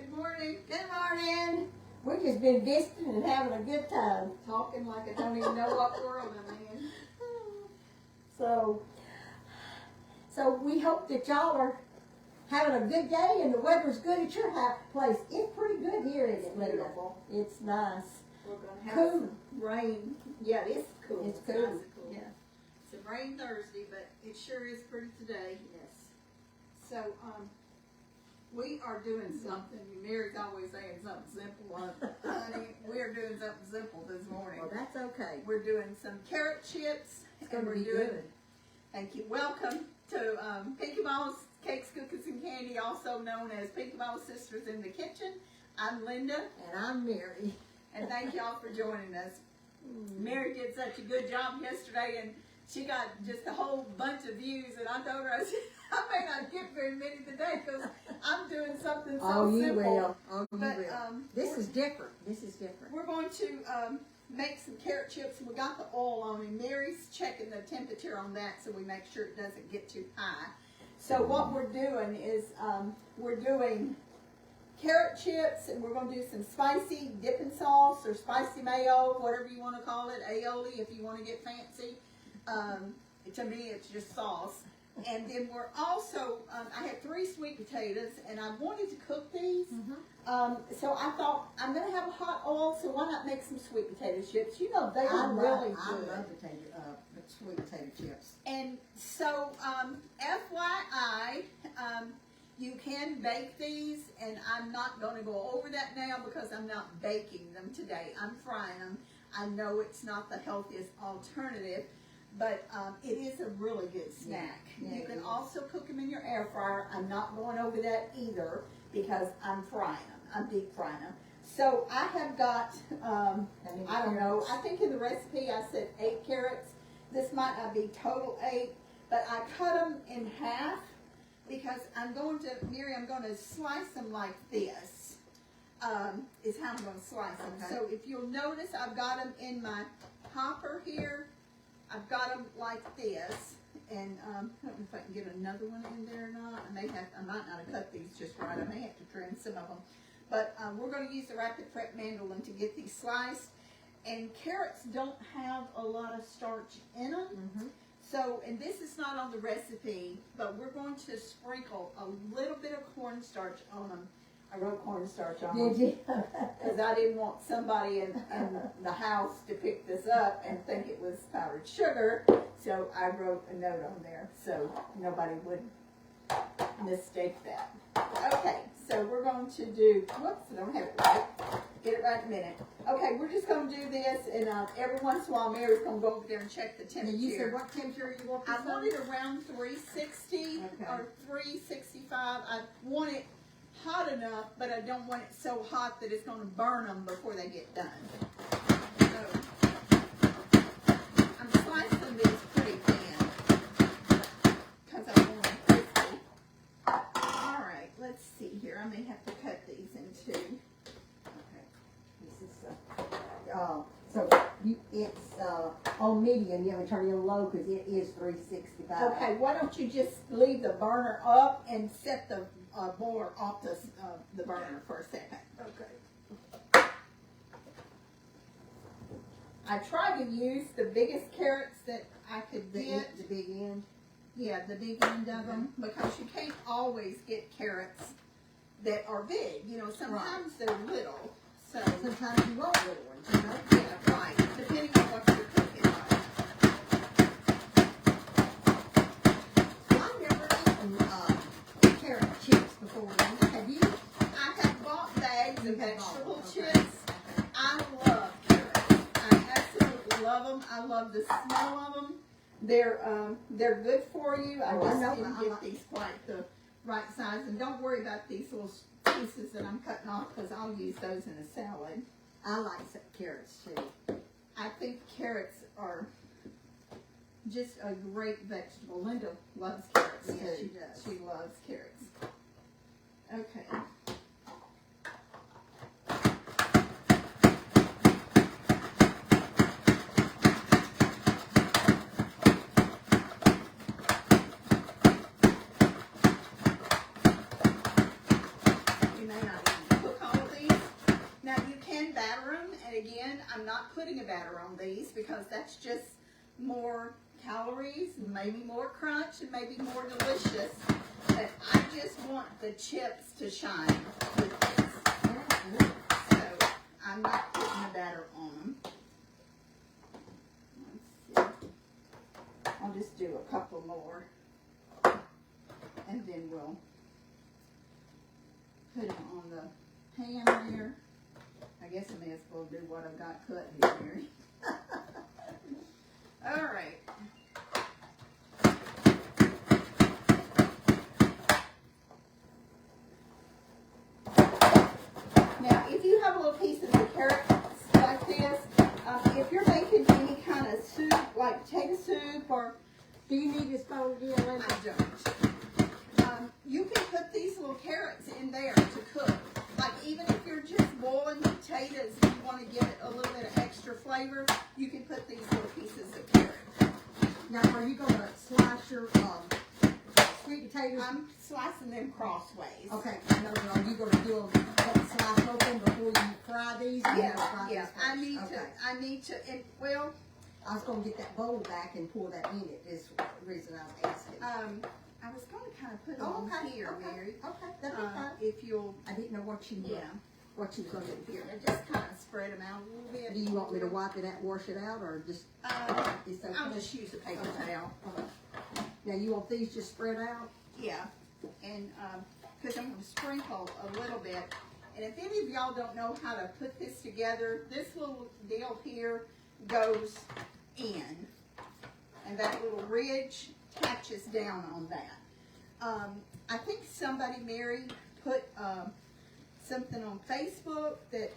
Good morning. Good morning. We've just been visiting and having a good time. Talking like I don't even know what world I'm in. So we hope that y'all are having a good day and the weather's good at your place. It's pretty good here in Atlanta. Beautiful. It's nice. We're going to have Cool. some rain. Yeah, it is cool. It's nice cool. and cool. Yeah. Some rain Thursday, but it sure is pretty today. Yes. So, we are doing something. Mary's always saying something simple. Honey, we are doing something simple this morning. Well, that's okay. We're doing some carrot chips. It's going to we're be doing, good. Thank you. Welcome to Pinky Ball's Cakes, Cookies, and Candy, also known as Pinky Ball Sisters in the Kitchen. I'm Linda. And I'm Mary. And thank y'all for joining us. Mary did such a good job yesterday, and she got just a whole bunch of views, and I told her, I said, I may not get very many today because I'm doing something so you simple. will. Oh, you But, will. This is different. This is different. We're going to make some carrot chips. We got the oil on, and Mary's checking the temperature on that so we make sure it doesn't get too high. So what we're doing is we're doing carrot chips, and we're going to do some spicy dipping sauce or spicy mayo, whatever you want to call it, aioli if you want to get fancy. To me, it's just sauce. And then we're also, I had 3 sweet potatoes, and I wanted to cook these. So I thought, I'm going to have a hot oil, so why not make some sweet potato chips? You know, they are really good. I love sweet potato chips. And so, FYI, you can bake these, and I'm not going to go over that now because I'm not baking them today. I'm frying them. I know it's not the healthiest alternative, but it is a really good snack. Yeah, You can also cook them in your air fryer. I'm not going over that either because I'm frying them. I'm deep frying them. So I have got, I don't know, I think in the recipe I said 8 carrots. This might not be total 8, but I cut them in half because I'm going to slice them like this, is how I'm going to slice them. Okay. So if you'll notice, I've got them in my hopper here. I've got them like this, and I don't know if I can get another one in there or not. I might not have cut these just right. I may have to trim some of them. But we're going to use the Rapid Prep mandolin to get these sliced. And carrots don't have a lot of starch in them. So, and this is not on the recipe, but we're going to sprinkle a little bit of cornstarch on them. I wrote cornstarch on them. Did you? Because I didn't want somebody in the house to pick this up and think it was powdered sugar. So I wrote a note on there so nobody would mistake that. Okay, so we're going to do, whoops, I don't have it right. Get it right in a minute. Okay, we're just going to do this, and every once in a while Mary's going to go over there and check the temperature. You said what temperature you want this I want it around 360 or 365. I want it hot enough, but I don't want it so hot that it's going to burn them before they get done. So, I'm slicing these pretty thin because I want them crispy. All right, let's see here. I may have to cut these in 2. Okay. This is it's on medium. You haven't turned it on low because it is 365. Okay, why don't you just leave the burner up and set the boiler off the burner for a second. Okay. I tried to use the biggest carrots that I could get. The big end. Yeah, the big end of them, because you can't always get carrots that are big. You know, sometimes they're little. So Sometimes you want little ones, you know? yeah, right. Depending on what you're cooking on. I've never eaten carrot chips before. Have you? I have bought bags of vegetable Okay. chips. I love carrots. I absolutely love them. I love the smell of them. They're good for you. I Oh, I just know. didn't get these quite the right size. And don't worry about these little pieces that I'm cutting off because I'll use those in a salad. I like carrots too. I think carrots are just a great vegetable. Linda loves carrots Yeah, too. she does. She loves carrots. Okay. You may not even I'm not putting a batter on these because that's just more calories, and maybe more crunch, and maybe more delicious. But I just want the chips to shine with this. So I'm not putting a batter on them. Let's see. I'll just do a couple more. And then we'll put them on the pan there. I guess I may as well do what I've got cut here. All right. Now, if you have a little piece of the carrots like this, if you're making any kind of soup, like potato soup, or Do you need this folded in, I Linda? don't, you can put these little carrots in there to cook. Like even if you're just boiling potatoes and you want to give it a little bit of extra flavor, you can put these little pieces of carrot. Now, are you gonna slice your, sweet potatoes? I'm slicing them crossways. Okay, no, are you gonna do them, slice open before you fry these? Or you gonna fry Yeah. these first? I need to, and well, I was gonna get that bowl back and pour that in it, is the reason I was asking. I was going to kind of put them Oh, on okay, here, okay, Mary. okay, that'd be fine. If you'll, I didn't know what you, yeah, what you was gonna do here, here. and just kind of spread them out a little bit. Do you want me to wipe it out, wash it out, or just, it's okay? I'll just use a paper towel. Okay. Now, you want these just spread out? Yeah, and, cause I'm gonna sprinkle a little bit. And if any of y'all don't know how to put this together, this little deal here goes in. And that little ridge attaches down on that. I think somebody, Mary, put, something on Facebook that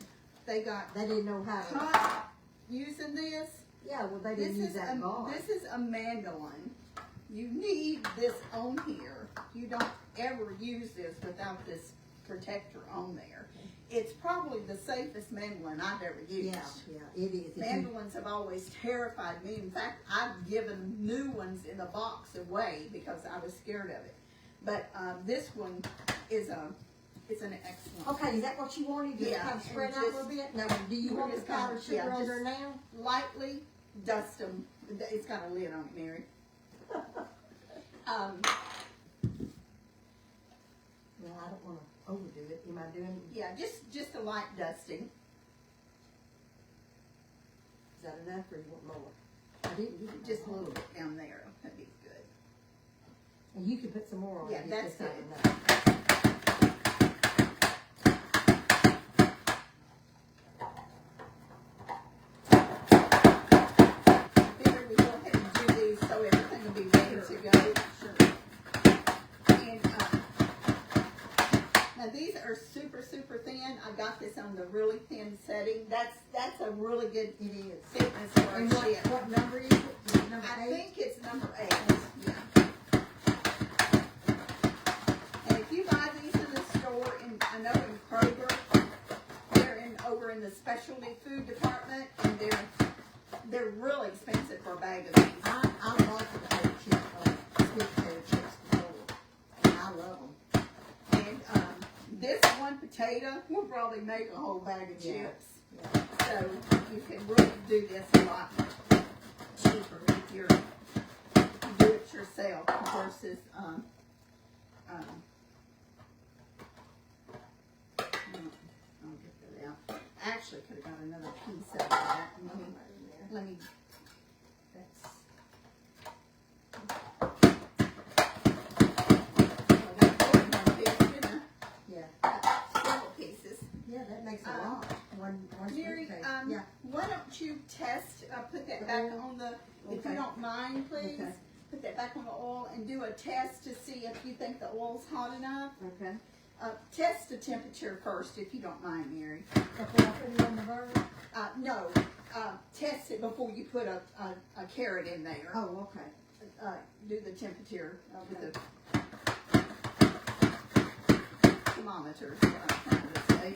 they got They didn't know how to, caught using this. yeah, well, they didn't use that bar. This is a mandolin. You need this on here. You don't ever use this without this protector on there. It's probably the safest mandolin I've ever used. Yeah, it is. If you- Mandolins have always terrified me. In fact, I've given new ones in the box away because I was scared of it. But this one is it's an excellent. Okay, is that what you wanted? Just Yeah, kind of spread and out a little just- bit? Now, do you we're want the just gonna- powdered sugar yeah, on there just- now? Lightly dust them. It's got a lid on it, Mary. Well, I don't wanna overdo it. Am I doing, Yeah, just a light dusting. is that enough or you want more? I didn't use it. Just a little bit down there. That'd be good. And you can put some more on Yeah, it. if that's it's not good. enough. Figure we go ahead and do these so everything will be ready to go. Sure. And now these are super, super thin. I got this on the really thin setting. That's a really good It is. thickness for a And chip. what number is it? Is it number I 8? think it's number 8. Yeah. And if you buy these in the store, I know in Kroger, they're over in the specialty food department, and they're really expensive for a bag of these. I like the potato chip, sweet potato chips before. I love them. And this one potato will probably make a whole bag of Yeah. chips. Yeah. So you can really do this a lot cheaper if you do it yourself versus I'll get that out. I actually could have got another piece of that. Let me. That's. Yeah. Several pieces. Yeah, that makes a lot. One Mary, sweet potato. Yeah. why don't you test, put that back on the, if you Okay. don't mind, please. Okay. Put that back on the oil and do a test to see if you think the oil's hot enough. Okay. Test the temperature first, if you don't mind, Mary. Before I put it on the burner? No, test it before you put a carrot in there. Oh, okay. Do the temperature with the thermometer, is what I'm trying to say.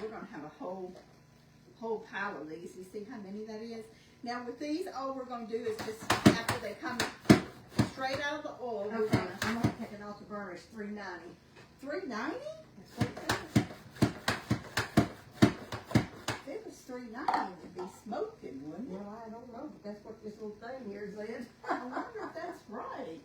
We're gonna have a whole whole pile of these. You see how many that is? Now with these, all we're gonna do is just, after they come straight out of the oil, we're Okay, gonna, I'm gonna take it off the burner, it's $3.90. $3.90? That's what it is. If it was $3.90, it'd be smoking, wouldn't it? Well, I don't know, but that's what this little thing here said. I wonder if that's right.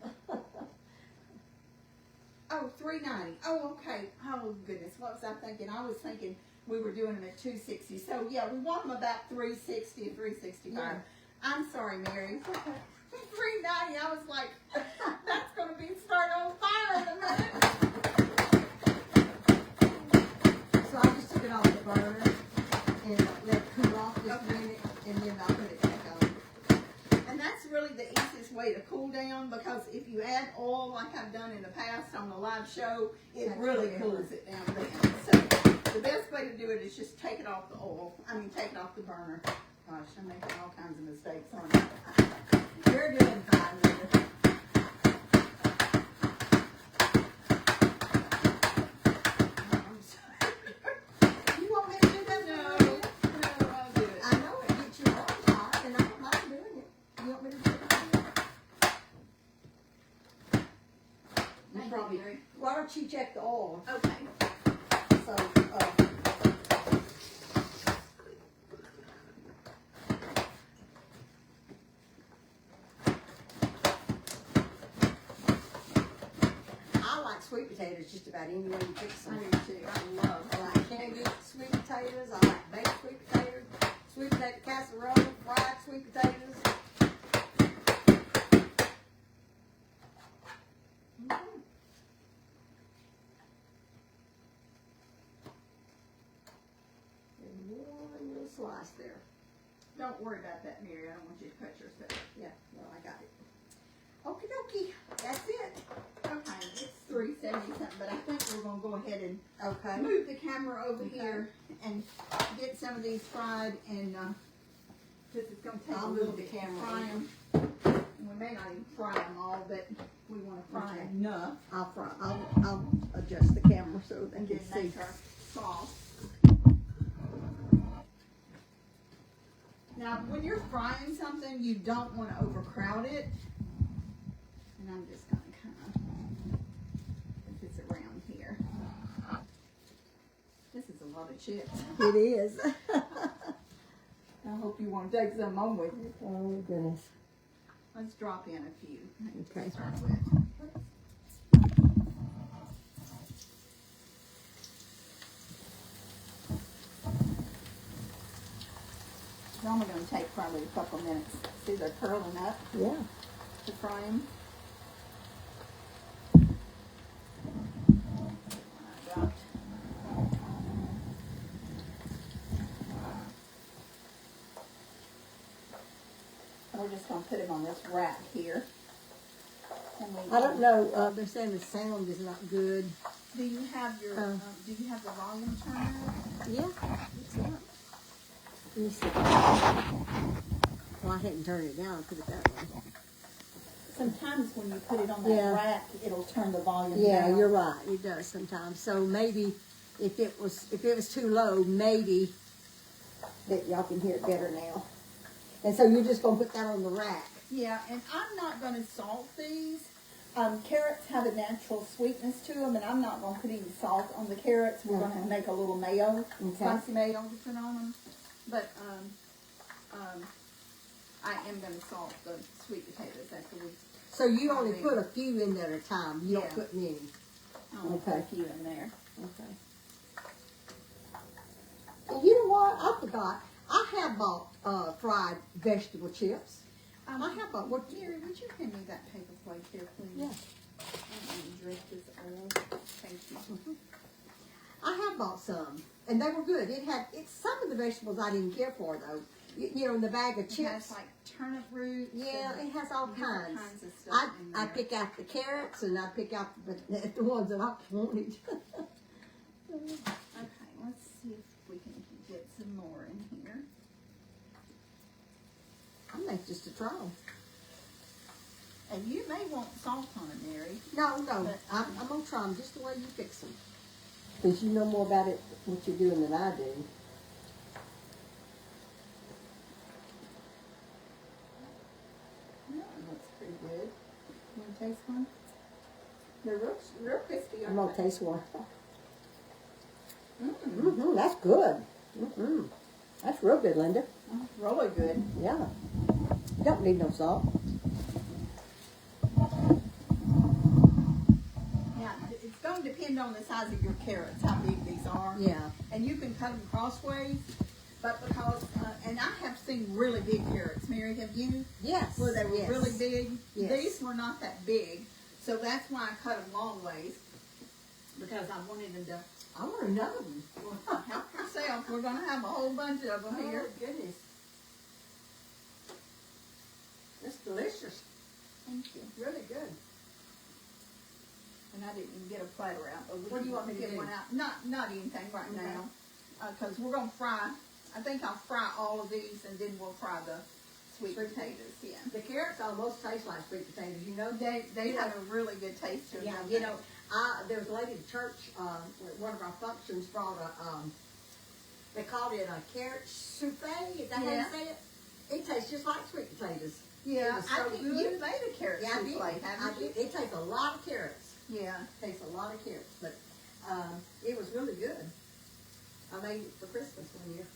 Oh, $3.90. Oh, okay. Oh goodness, what was I thinking? I was thinking we were doing them at $2.60. So yeah, we want them about $3.60 and $3.65. Yeah. I'm sorry, Mary. $3.90. I was like, that's gonna be starting on fire in a minute. So I just took it off the burner and let it cool off just a minute, and then I'll put it back on. And that's really the easiest way to cool down, because if you add oil like I've done in the past on the live show, it That's really really cools it down then. So the best way to do it is just take it off the oil. Take it off the burner. Gosh, I'm making all kinds of mistakes on it. You're doing fine with it. I'm sorry. You want me to do that? No, I'll do it. I know it gets your arms hot, and I don't mind doing it. You want me to do it? You Thank probably, you, Mary. why don't you check the oil? Okay. So, I like sweet potatoes just about any way you fix I them. do too. I love I like candied sweet potatoes, I like baked sweet potatoes, sweet potato casserole, fried sweet potatoes. And one little slice there. Don't worry about that, Mary. I don't want you to cut yourself. Yeah, well, I got it. Okie dokie, that's it. Okay, it's 370 something, but I think we're gonna go ahead and Okay. move the camera over Okay. here and get some of these fried, and because it's gonna take I'll a little move the bit to camera fry over. them. And we may not even fry them all, but we want to fry Okay. enough I'll adjust the camera so they and can then see. make our sauce. Now, when you're frying something, you don't want to overcrowd it. And I'm just gonna kind of, if it's around here. This is a lot of chips. It is. I hope you want to take some home with you. Oh, goodness. Let's drop in a few. Okay. To start with. It's only going to take probably a couple minutes. See, they're curling up Yeah. to fry them. We're just going to put them on this rack here. And we I don't know, they're saying the sound is not good. Do you have your? Do you have the volume turned up? Yeah, it's not. Let me see. Well, I hadn't turned it down, put it that way. Sometimes when you put it on that Yeah. rack, it'll turn the volume Yeah, down. you're right, it does sometimes. So maybe if it was too low, maybe that y'all can hear it better now. And so you're just gonna put that on the rack. Yeah, and I'm not going to salt these. Carrots have a natural sweetness to them, and I'm not going to put any salt on the carrots. We're going to make a little mayo, spicy mayo to put on them. But I am going to salt the sweet potatoes after we. So you only put a few in there at a time. You Yeah. don't put many. I'll put a few in there. Okay. And you know what? I forgot. I have bought fried vegetable chips. I have bought. What? Mary, would you hand me that paper plate here, please? Yeah. I'm going to drip this oil. Thank you. I have bought some, and they were good. It's some of the vegetables I didn't care for though. You know, in the bag of It has chips. like turnip roots. Yeah, and it has all different kinds. of stuff in there. I pick out the carrots and I pick out the ones that I wanted. Okay, let's see if we can get some more in here. I make just a try. And you may want salt on it, Mary. No, But- I'm gonna try them just the way you fix them. Because you know more about it, what you're doing than I do. taste one? They're real crispy. I'm gonna taste one. Mm. That's good. That's real good, Linda. Really good. Yeah. You don't need no salt. Now, it's going to depend on the size of your carrots, how big these are. Yeah. And you can cut them crossways, but because, and I have seen really big carrots. Mary, have you? Yes. Where they were yes. really big. Yes. These were not that big, so that's why I cut them long ways, because I wanted them to I want another one. help yourself. We're going to have a whole bunch of them here. Oh, goodness. That's delicious. Thank you. Really good. And I didn't even get a platter out, but What do you want me to get do? one out. Not anything right Okay. now, because we're gonna fry. I think I'll fry all of these, and then we'll fry the sweet potatoes. Yeah, The carrots almost taste like sweet potatoes, you know? they Yeah. have a really good taste to them. Yeah, don't you they? know, there was a lady at church, at one of our functions brought a, they called it a carrot souffle, is that how you Yeah. say it? It tastes just like sweet potatoes. Yeah, It was I so think good. you made a carrot Yeah, I did. souffle, I haven't you? did. It tastes a lot of carrots. Yeah. It tastes a lot of carrots, but, it was really good. I made it for Christmas one year.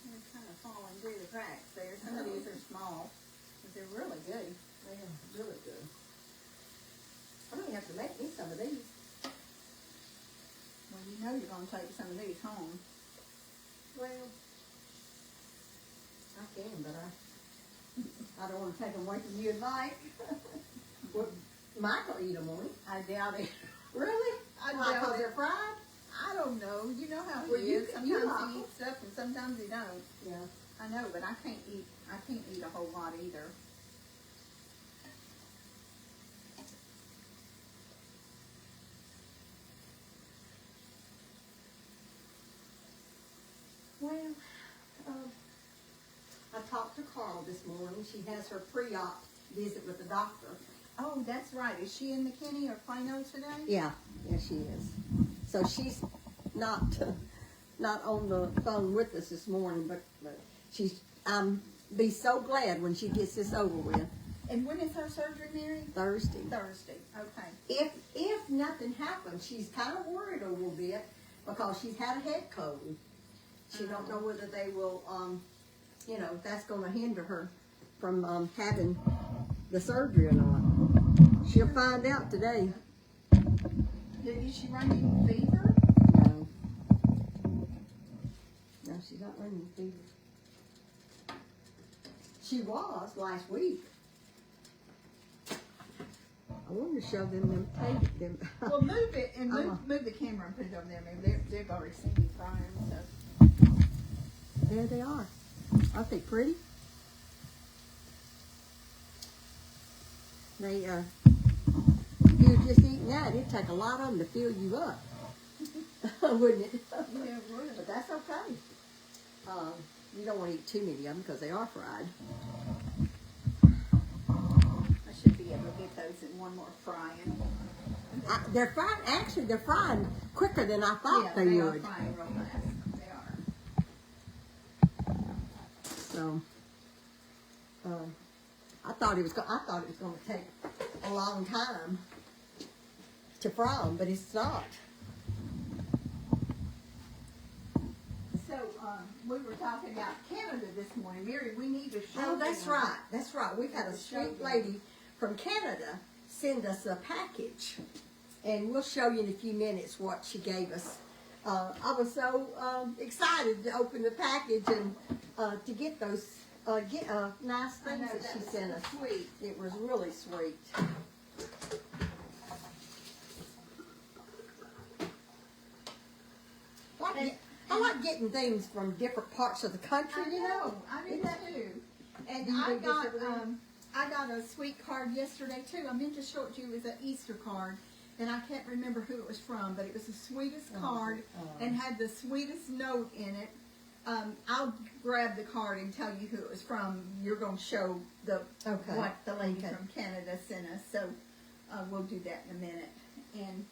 They're kind of falling through the cracks there. Some of these are small, but they're really good. They are really good. I'm gonna have to make me some of these. Well, you know you're gonna take some of these home. Well, I can, but I don't want to take them away from you and Mike. Well, Mike will eat them, won't he? I doubt it. Really? I Why, doubt 'cause it. they're fried? I don't know. You know how he Well, you is. can- you Sometimes like he eats stuff and sometimes he don't. Yeah. I know, but I can't eat a whole lot either. Well, I talked to Carl this morning. She has her pre-op visit with the doctor. Oh, that's right. Is she in McKinney or Plano today? Yeah, she is. So she's not on the phone with us this morning, but she's be so glad when she gets this over with. And when is her surgery, Mary? Thursday. Thursday. Okay. If nothing happens, she's kind of worried a little bit because she's had a head cold. She don't know whether they will, that's going to hinder her from having the surgery or not. She'll find out today. Is she running fever? No. No, she's not running fever. She was last week. I wanted to show them them. Well, move it and Uh-huh. move the camera and put it over there. Maybe they've already seen me frying. So. There they are. Aren't they pretty? They, if you were just eating that, it'd take a lot of them to fill you up. Wouldn't it? Yeah, it would. But that's okay. You don't want to eat too many of them because they are fried. I should be able to get those in one more frying. They're frying, actually they're frying quicker than I thought Yeah, they they would. are frying real fast. They are. So, I thought it was going to take a long time to fry them, but it's not. So, we were talking about Canada this morning. Mary, we need to show Oh, that's them. right. That's right. We've had a sweet lady from Canada send us a package, and we'll show you in a few minutes what she gave us. I was so excited to open the package and to get those nice I know, things that she was sent us. sweet. It was really sweet. I like getting things from different parts of the country, I you know. I do Isn't that- too. And Do you I do this got every year? I got a sweet card yesterday too. I meant to show it to you. It was an Easter card, and I can't remember who it was from, but it was the sweetest card and had the sweetest note in it. I'll grab the card and tell you who it was from. You're going to show Okay. what the lady Okay. from Canada sent us. So we'll do that in a minute. And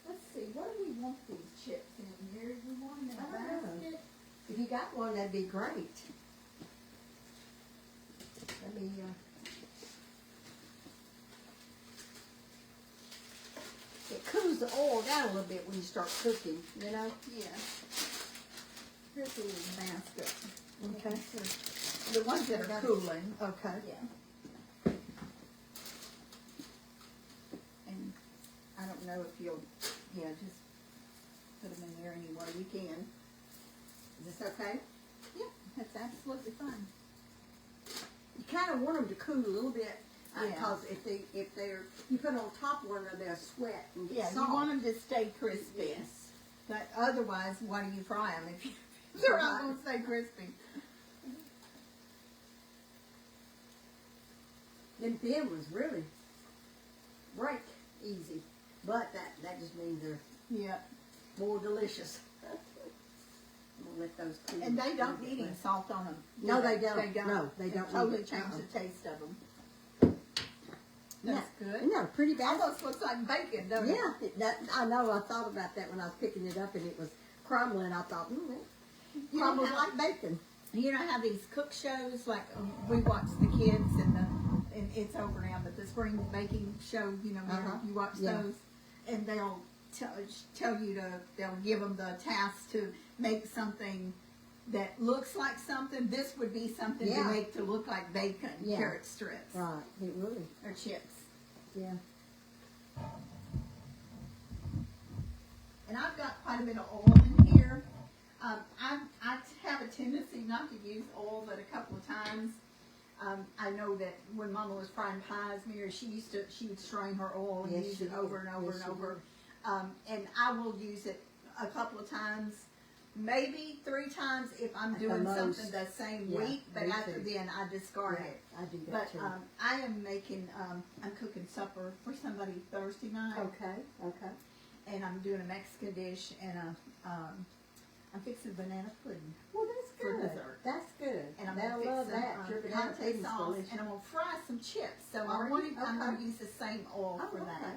let's see, what do we want these chips in here? Do we want them in a I don't know. basket? If you got one, that'd be great. Let me, cools the oil down a little bit when you start cooking, you know? Yeah. Here's a little basket. Okay. The ones that are cooling. Okay. Yeah. And I don't know if you'll, just put them in there any way you can. Is this okay? Yeah, that's absolutely fine. You kind of want them to cool a little bit, Yeah. because if they're you put it on top of one another, they'll sweat and get Yeah, soft. you want them to stay crispy. Yes. But otherwise, why do you fry them if they're not going to stay crispy? Them thin ones really break easy, but that just means they're Yeah. more delicious. I'm gonna let those cool. And they don't need any salt on them. No, do they don't. They don't. No, they don't Totally need it. change Uh-uh. the taste of them. That's good. Isn't that a pretty bad? Almost looks like bacon, doesn't it? Yeah, I know. I thought about that when I was picking it up, and it was crumbling. I thought, it You know crumbles how- like bacon. You know how these cook shows, like we watch the kids and it's over now, but the spring baking show, Uh-huh. you watch Yeah. those, and they'll tell you they'll give them the task to make something that looks like something. This would be something Yeah. to make to look like bacon, Yeah. carrot strips, Right. It really. or chips. Yeah. And I've got quite a bit of oil in here. I have a tendency not to use oil but a couple of times. I know that when Mama was frying pies, Mary, she would strain her oil and Yes, use she it did. over and over Yes, and she over. And I will use it a couple of times, maybe 3 times if I'm At the doing most. something the same Yeah, week, but me after too. then I discard Yeah, it. I do that But too. I am making, I'm cooking supper for somebody Thursday night. Okay. Okay. And I'm doing a Mexican dish and I'm fixing banana pudding. Well, that's For good. dessert. That's good. And I'm They'll gonna love fix some that. Your banana Conte pudding's sauce, delicious. and I'm gonna fry some chips. So Are I'm you? gonna Okay. use the same oil Oh, for that. okay.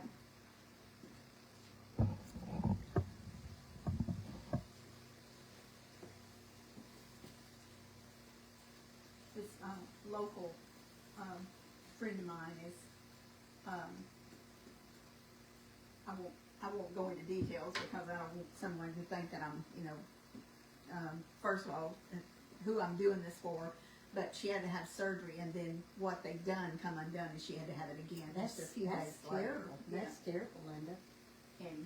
This local friend of mine is I won't go into details because I don't want someone to think that I'm first of all who I'm doing this for. But she had to have surgery, and then what they've done come undone, and she had to have it again just a few days later. terrible. Yeah. That's terrible, Linda. And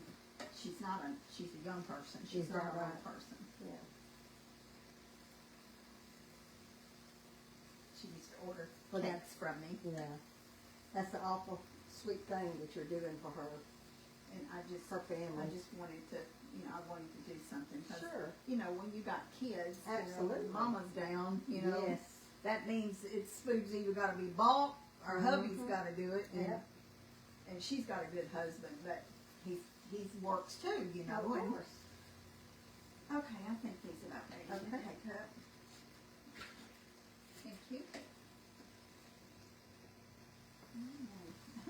she's a young person. She's Is not that an old right? person. Yeah. She used to order cakes from me, Yeah. That's an awful sweet thing that you're doing for her. and I just family. wanted to, I wanted to do something. 'Cause, Sure. when you got kids, Absolutely. when mama's down, Yes. that means food's either got to be bought or hubby's Mhm. got to do it, and, Yep. and she's got a good husband, but he works too, Of and course. okay, I think he's about ready to Okay. take up. Thank you.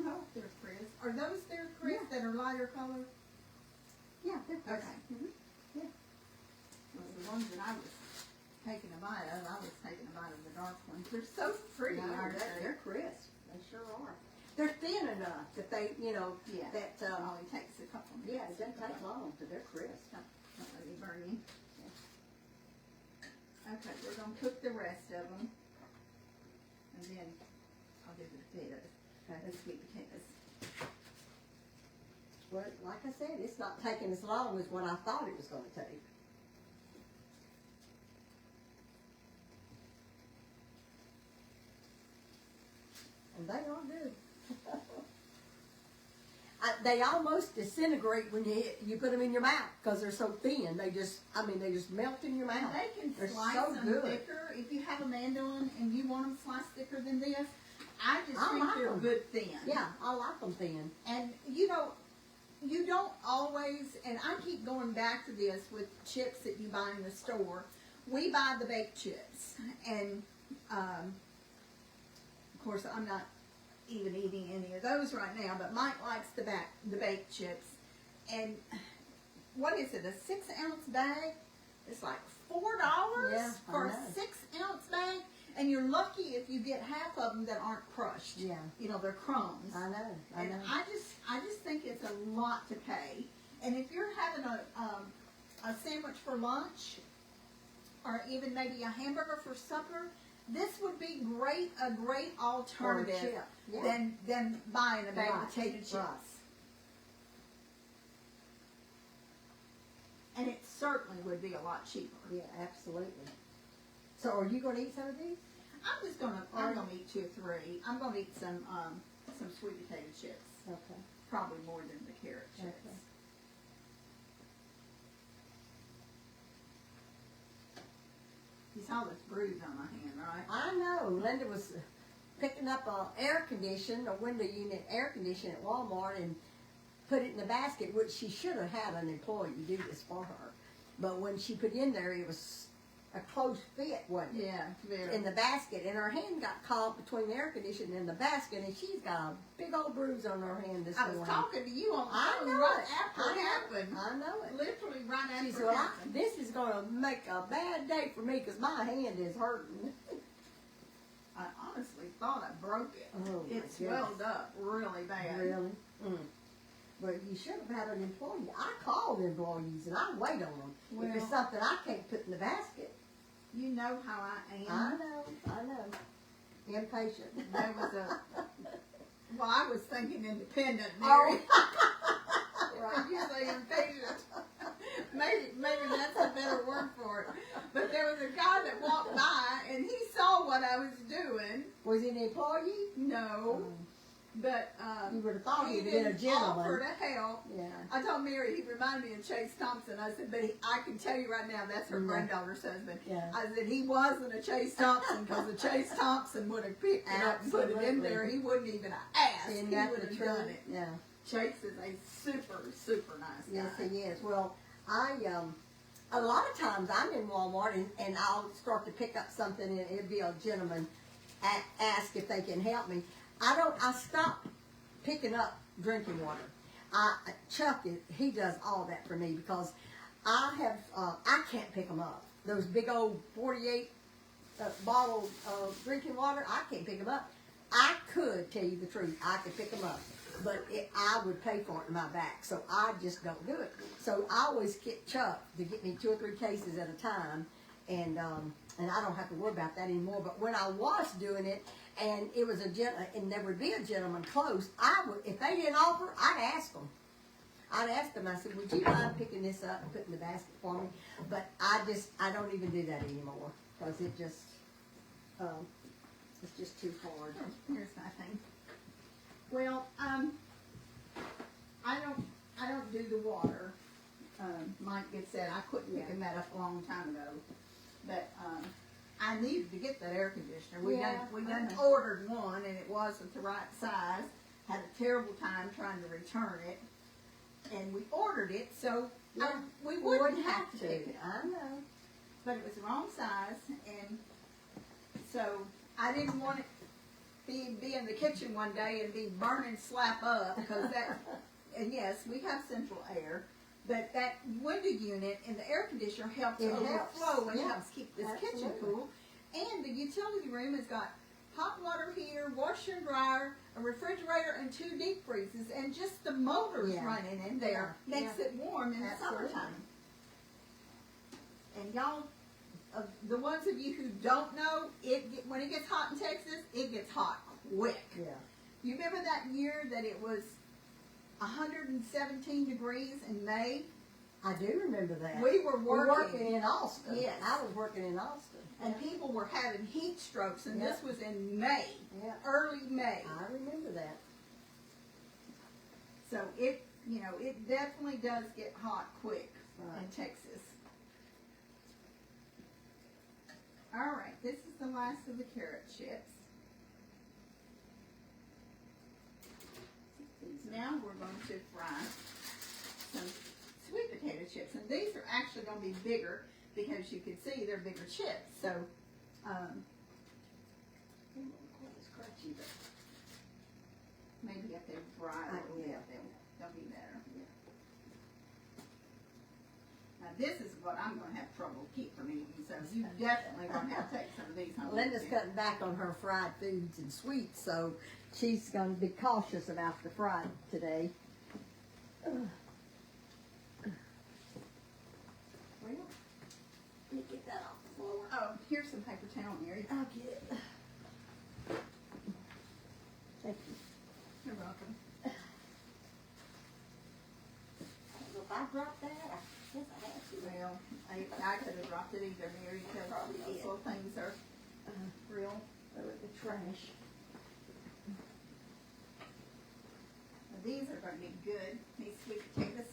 Oh, there, Chris. Are those there, Chris, Yeah. that are lighter color? Yeah. Okay. Mm-hmm. Yeah. Well, the ones that I was taking a bite of, I was taking a bite of the dark ones. They're so pretty, No, aren't they? they're crisp. They sure are. They're thin enough that they, Yeah. that, Only takes a couple minutes. yeah, it doesn't take long, but they're crisp. Don't let me burn you. Okay, we're gonna cook the rest of them. And then I'll do the potatoes. Okay. The sweet potatoes. Well, like I said, it's not taking as long as what I thought it was gonna take. And they are good. They almost disintegrate when you put them in your mouth because they're so thin. They just melt in your And mouth. they can They're slice so them good. thicker. If you have a mandolin and you want them sliced thicker than this, I just I think like they're 'em. good thin. Yeah, I like them thin. And you don't always, and I keep going back to this with chips that you buy in the store. We buy the baked chips, and of course I'm not even eating any of those right now. But Mike likes the baked chips, and what is it? A 6-ounce bag? It's like $4 Yeah, I for a know. 6-ounce bag. And you're lucky if you get half of them that aren't crushed. Yeah. You know, they're crumbs. I know. And I just think it's a lot to pay. And if you're having a sandwich for lunch, or even maybe a hamburger for supper, this would be a great alternative chip. Yeah. than buying a bag Right. of potato chips. Right. And it certainly would be a lot cheaper. Yeah, absolutely. So are you going to eat some of these? I'm gonna eat 2 or 3. I'm gonna eat some sweet potato chips. Okay. Probably more than the carrot chips. Okay. You saw this bruise on my hand, right? I know. Linda was picking up a window unit air conditioner at Walmart and put it in the basket, which she should have had an employee do this for her. But when she put it in there, it was a close fit, wasn't it? Yeah, very. In the basket, and her hand got caught between the air conditioner and the basket, and she's got a big old bruise on her hand this I morning. was talking to you on the I phone know right it. after I it know happened. I know it. Literally right after She said, it well, happened. this is going to make a bad day for me because my hand is hurting. I honestly thought I broke it. Oh, my It swelled up really bad. Really? Mm. But you should have had an employee. I called employees and I wait on them. Well, if it's something I can't put in the basket. you know how I am. I know. Impatient. There was well, I was thinking independent, Oh. Mary. When you say impatient, maybe that's a better word for it. But there was a guy that walked by and he saw what I was doing. Was he an employee? No, but You would have thought he he'd been a didn't gentleman. offer to help. Yeah. I told Mary he reminded me of Chase Thompson. I said, but I can tell you right now that's her Yeah. granddaughter's husband. Yeah. I said he wasn't a Chase Thompson because the Chase Thompson would have picked it up and put it in Absolutely. there. He wouldn't even have asked. Isn't He that would the have truth? done it. Yeah. Chase is a super nice guy. Yes, he is. Well, a lot of times I'm in Walmart and I'll start to pick up something and it'll be a gentleman ask if they can help me. I stop picking up drinking water. Chuck, he does all that for me because I can't pick them up. Those big old 48 bottle of drinking water, I can't pick them up. I could tell you the truth, I could pick them up, but I would pay for it in my back, so I just don't do it. So I always get Chuck to get me 2 or 3 cases at a time, and I don't have to worry about that anymore. But when I was doing it, and it was and there would be a gentleman close, if they didn't offer, I'd ask them. I said, would you mind picking this up and putting in the basket for me? But I don't even do that anymore because it's just too hard. Here's my thing. Well, I don't do the water. Mike had said I couldn't pick that up a long time ago, but I needed to get that air conditioner. We done ordered one and it wasn't the right size. Had a terrible time trying to return it, and we ordered it so we wouldn't have to pick it up. I know. But it was the wrong size, and so I didn't want it be in the kitchen one day and be burning slap up because that. And yes, we have central air, but that window unit and the air conditioner helps overflow and helps keep this kitchen cool. And the utility room has got hot water heater, washer and dryer, a refrigerator, and 2 deep freezes, and just the motors running in there makes it warm in the summertime. And y'all, the ones of you who don't know, when it gets hot in Texas, it gets hot quick. Yeah. You remember that year that it was 117 degrees in May? I do remember that. We were working in Austin. Yes. I was working in Austin. And people were having heat strokes, and Yeah. this was in May, early May. I remember that. So it definitely does get hot quick in Texas. All right, this is the last of the carrot chips. Now we're going to fry some sweet potato chips, and these are actually going to be bigger because you can see they're bigger chips. So, It's crunchy, but maybe if they fry a little bit, yeah. they'll be better. Yeah. I this is what I'm gonna have trouble keeping eating, so you definitely gonna have to take some of these home. Linda's with you. cutting back on her fried foods and sweets, so she's going to be cautious about the fried today. Well, let me get that off the floor. Oh, here's some paper towel, Mary. I'll get it. Thank you. You're welcome. If I drop that, I guess I have to. Well, I could have dropped it either, Mary, because Probably those did. little things are real. Throw it in the trash. Now, these are gonna be good, these sweet potatoes.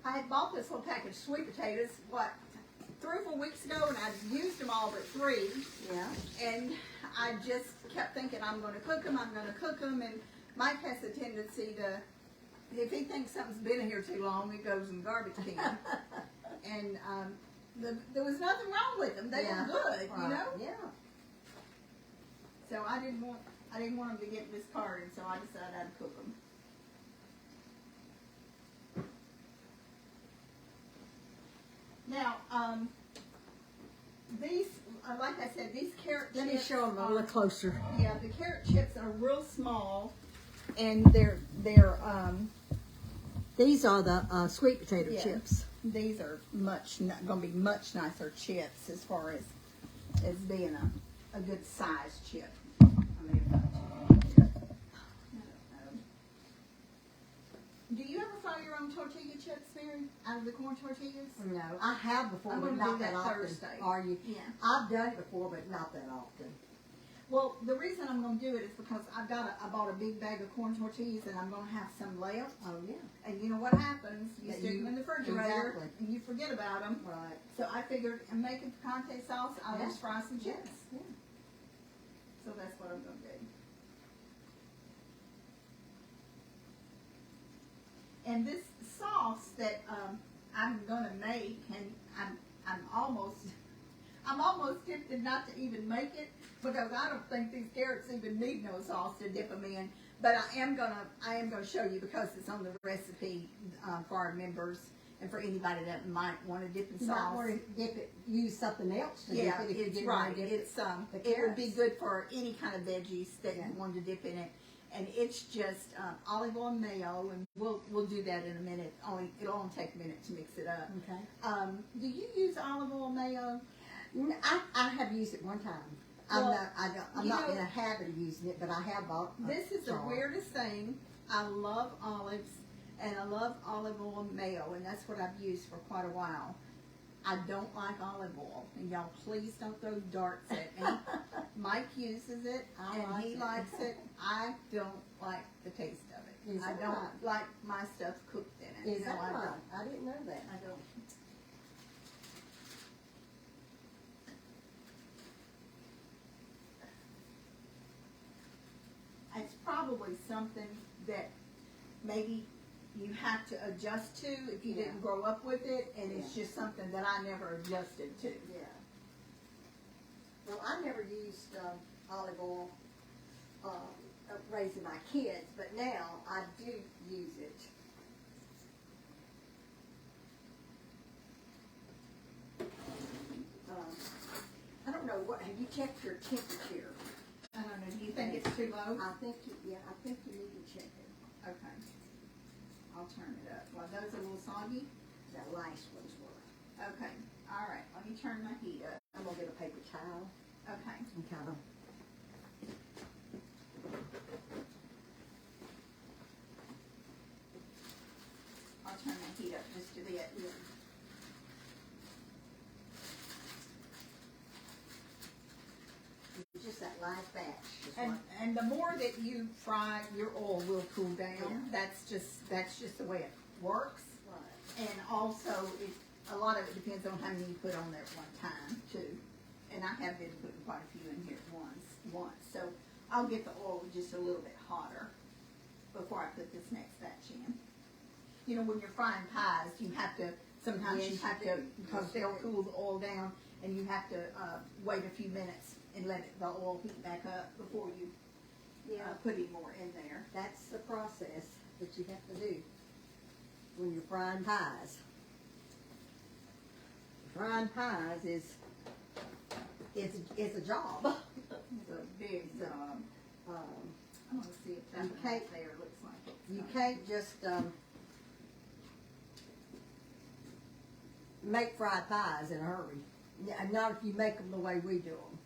I had bought this little package of sweet potatoes, 3 or 4 weeks ago, and I'd used them all but 3. Yeah. And I just kept thinking, I'm gonna cook them, and Mike has a tendency to, if he thinks something's been in here too long, it goes in the garbage can. And, there was nothing wrong with them, they were good, you know? Yeah. So I didn't want them to get discarded, so I decided I'd cook them. Now, these, like I said, these carrot chips. Let me show them a little closer. Yeah, the carrot chips are real small, and These are the sweet potato Yeah. chips. these are gonna be much nicer chips as far as being a good size chip. I mean, do you ever fry your own tortilla chips, Mary? Out of the corn tortillas? No, I have before, I'm but gonna not do that that often. Thursday. Are you? Yeah. I've done it before, but not that often. Well, the reason I'm gonna do it is because I bought a big bag of corn tortillas, and I'm gonna have some left. Oh yeah. And you know what happens? You That stick them in the refrigerator, exactly. and you forget about them. Right. So I figured, I'm making picante sauce, I'll Yeah. just fry some chips. Yeah. So that's what I'm gonna do. And this sauce that I'm gonna make, and I'm almost tempted not to even make it, because I don't think these carrots even need no sauce to dip them in. But I am gonna show you, because it's on the recipe for our members and for anybody that might want to dip in You might sauce. want to dip it, use something else to Yeah, dip it if you it's didn't right. want to dip It's the it would be carrots. good for any kind of veggies that Yeah. you wanted to dip in it. And it's just olive oil and mayo, and we'll do that in a minute. It'll only take a minute to mix it up. Okay. Do you use olive oil and mayo? I have used it one time. Well, I'm you not know- in a habit of using it, but I have bought. This is the jar. weirdest thing. I love olives, and I love olive oil and mayo, and that's what I've used for quite a while. I don't like olive oil, and y'all please don't throw darts at me. Mike uses it, I and like he it. likes it. I don't like the taste of it. Is I that don't right? like my stuff cooked in it. Is No, that I right? don't. I didn't know that. I don't. It's probably something that maybe you have to adjust to if you Yeah. didn't grow up with it, and it's Yeah. just something that I never adjusted to. Yeah. Well, I never used olive oil raising my kids, but now I do use it. I don't know what. Have you checked your temperature? I don't know, do you think it's too low? I think you need to check it. Okay. I'll turn it up. Well, those are a little soggy. That last one's were. Okay, all right, let me turn my heat up. I'm gonna get a paper towel Okay. and kind of. I'll turn my heat up just a bit. It's just that last batch. is And, what- and the more that you fry, your oil will cool down. Yeah. That's just the way it works. Right. And also, a lot of it depends on how many you put on there at one time, too. And I have been putting quite a few in here at once. So I'll get the oil just a little bit hotter before I put this next batch in. You know, when you're frying pies, sometimes Yes, you have you to, do. because Yes, they'll you do. cool the oil down, and you have to wait a few minutes and let the oil heat back up before you put any more in there. That's the process that you have to do when you're frying pies. frying pies is a job. It's a big job. I'm gonna see if that You one can't- right there looks like it's. You not. can't just make fried pies in a hurry. Not if you make them the way we do them.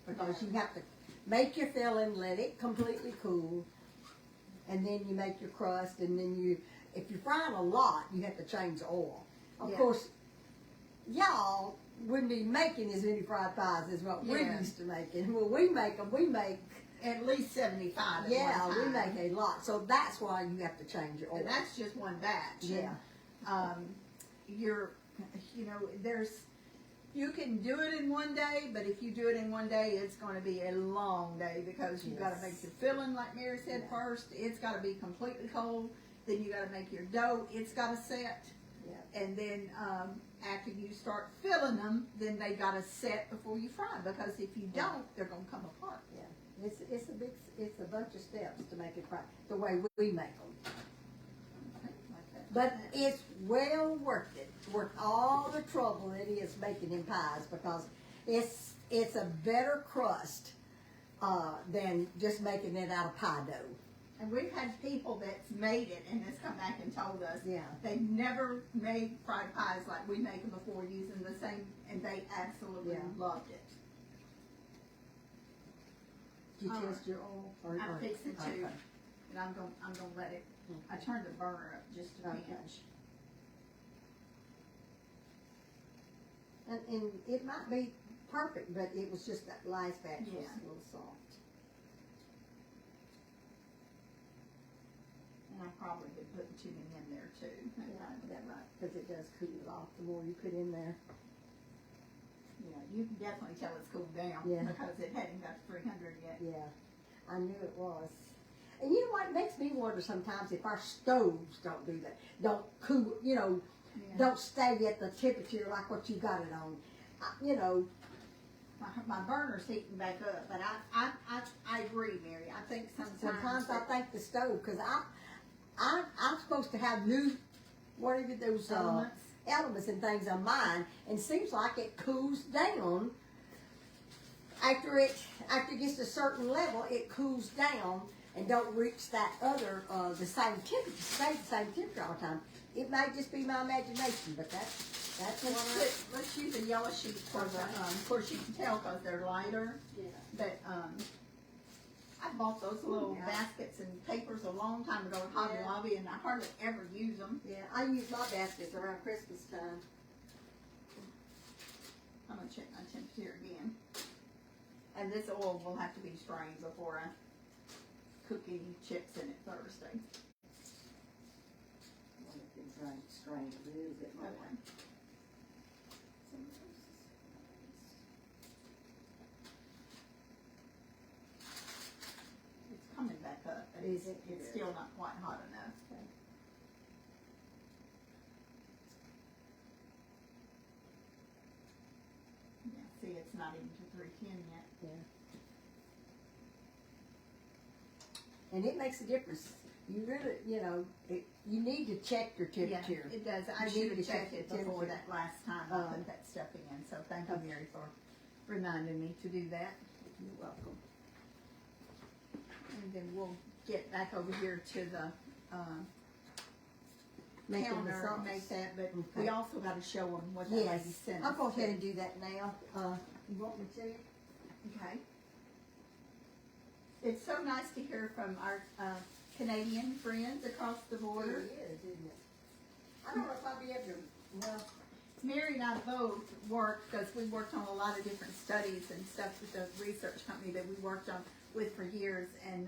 Because you have to make your filling, let it completely cool, and then you make your crust, and then if you're frying a lot, you have to change the oil. Of Yeah. course, y'all wouldn't be making as many fried pies as what we're Yeah. used to making. When we make them, we make, At least 75 at yeah, one we time. make a lot. So that's why you have to change your oil. And that's just one batch. Yeah. And, you can do it in one day, but if you do it in one day, it's gonna be a long day because you've gotta Yes. make the filling, like Mary said, Yeah. first. It's gotta be completely cold. Then you gotta make your dough. It's gotta set. Yeah. And then, after you start filling them, then they gotta set before you fry 'em, because if you don't, they're gonna come apart. Yeah, it's a bunch of steps to make it right, the way we make them. Like that. But it's well worth it, worth all the trouble it is making them pies, because it's a better crust, than just making it out of pie dough. And we've had people that's made it and has come back and told us Yeah. they've never made fried pies like we make them before using the same, and they absolutely Yeah. loved it. Did you All test your oil? I'm fixing to, Okay. and I'm gonna let it, I turned the burner up just a Okay. pinch. And it might be perfect, but it was just that last batch was Yeah. a little soft. And I probably been putting too many in there too. That right, because it does cool it off the more you put in there. Yeah, you can definitely tell it's cooled down Yeah. because it hadn't got to 300 yet. Yeah, I knew it was. And you know what, it makes me wonder sometimes if our stoves don't do that, don't cool, Yeah. don't stay at the temperature like what you got it on. My burner's heating back up, but I agree, Mary. I think Sometimes I think the stove, because I'm supposed to have new, what are those elements and things on mine, and seems like it cools down after it gets to a certain level. It cools down and don't reach that other the same temperature, stay the same temperature all the time. It may just be my imagination, but that's Let's use a yellow sheet for the, of course you can tell because they're lighter, yeah. but, I bought those little Yeah. baskets and papers a long time ago at Hobby Yeah. Lobby, and I hardly ever use them. Yeah, I use my baskets around Christmas time. I'm gonna check my temperature again. And this oil will have to be strained before I cook any chips in it Thursday. Strain a little bit more. Okay. It's coming back up, but Is it? it's still not quite hot enough. Okay. Yeah, see, it's not even to 310 yet. Yeah. And it makes a difference. You really, you need to check your temperature. Yeah, it does. I You should need to have check checked it the before temperature. that last time I put that stuff in, so thank you, Mary, for reminding me to do that. You're welcome. And then we'll get back over here to the, Making the counter and sauce. make that, but Okay. we also gotta show them what that lady Yes, sent I'll us. go ahead and do that now. You want me to? Okay. It's so nice to hear from our, Canadian friends across the border. It is, isn't it? I don't know if I'll be able to, well, Mary and I both worked, because we worked on a lot of different studies and stuff with the research company that we worked on with for years, and,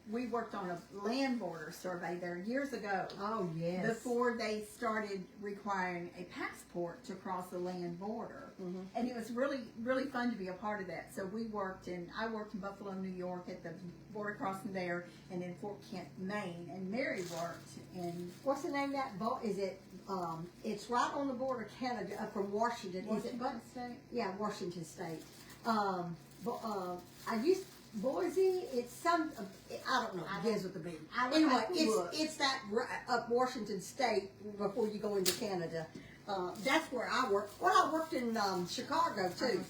we worked on a land border survey there years ago. oh, yes. Before they started requiring a passport to cross the land border. Mhm. And it was really, really fun to be a part of that. So I worked in Buffalo, New York at the border crossing there, and in Fort Kent, Maine, and Mary worked in, What's the name of that boat? Is it, it's right on the border of Canada, up from Washington. was Is it Bud State? Yeah, Washington State. I used Boise. It's some. I don't know. It begins with the B. I would Anyway, have to look. it's that up Washington State before you go into Canada. that's where I worked. Well, I worked in Chicago too,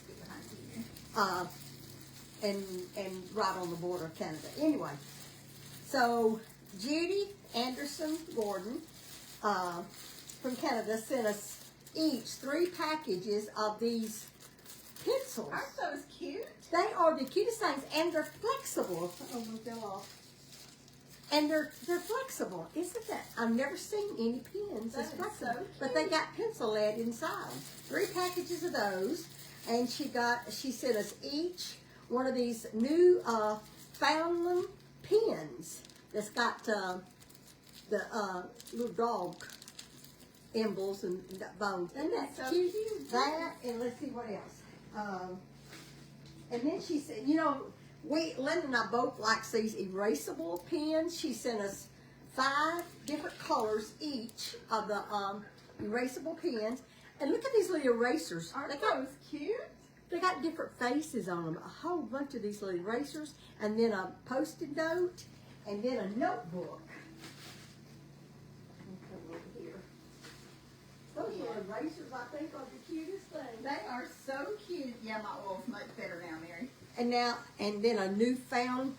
and right on the border of Canada. Anyway, so Judy Anderson Gordon from Canada sent us each 3 packages of these pencils. Aren't those cute? They are the cutest things, and they're flexible. Oh, one fell off. And they're flexible, isn't that? I've never seen any pens That as is flexible, so but they got pencil lead inside. 3 packages of those, and she sent us each one of these new Foundland pens that's got the little dog emblems and bones. Isn't that So cute? cute. That, and let's see what else. And then she said, you know, Linda and I both like these erasable pens. She sent us 5 different colors each of the erasable pens. And look at these little erasers. Aren't those cute? They got different faces on them. A whole bunch of these little erasers. And then a Post-it note. And then a notebook. Let me come over here. Those little erasers, I think, are the cutest thing. They are so cute. Yeah, my oil's much better now, Mary. And then a new Foundland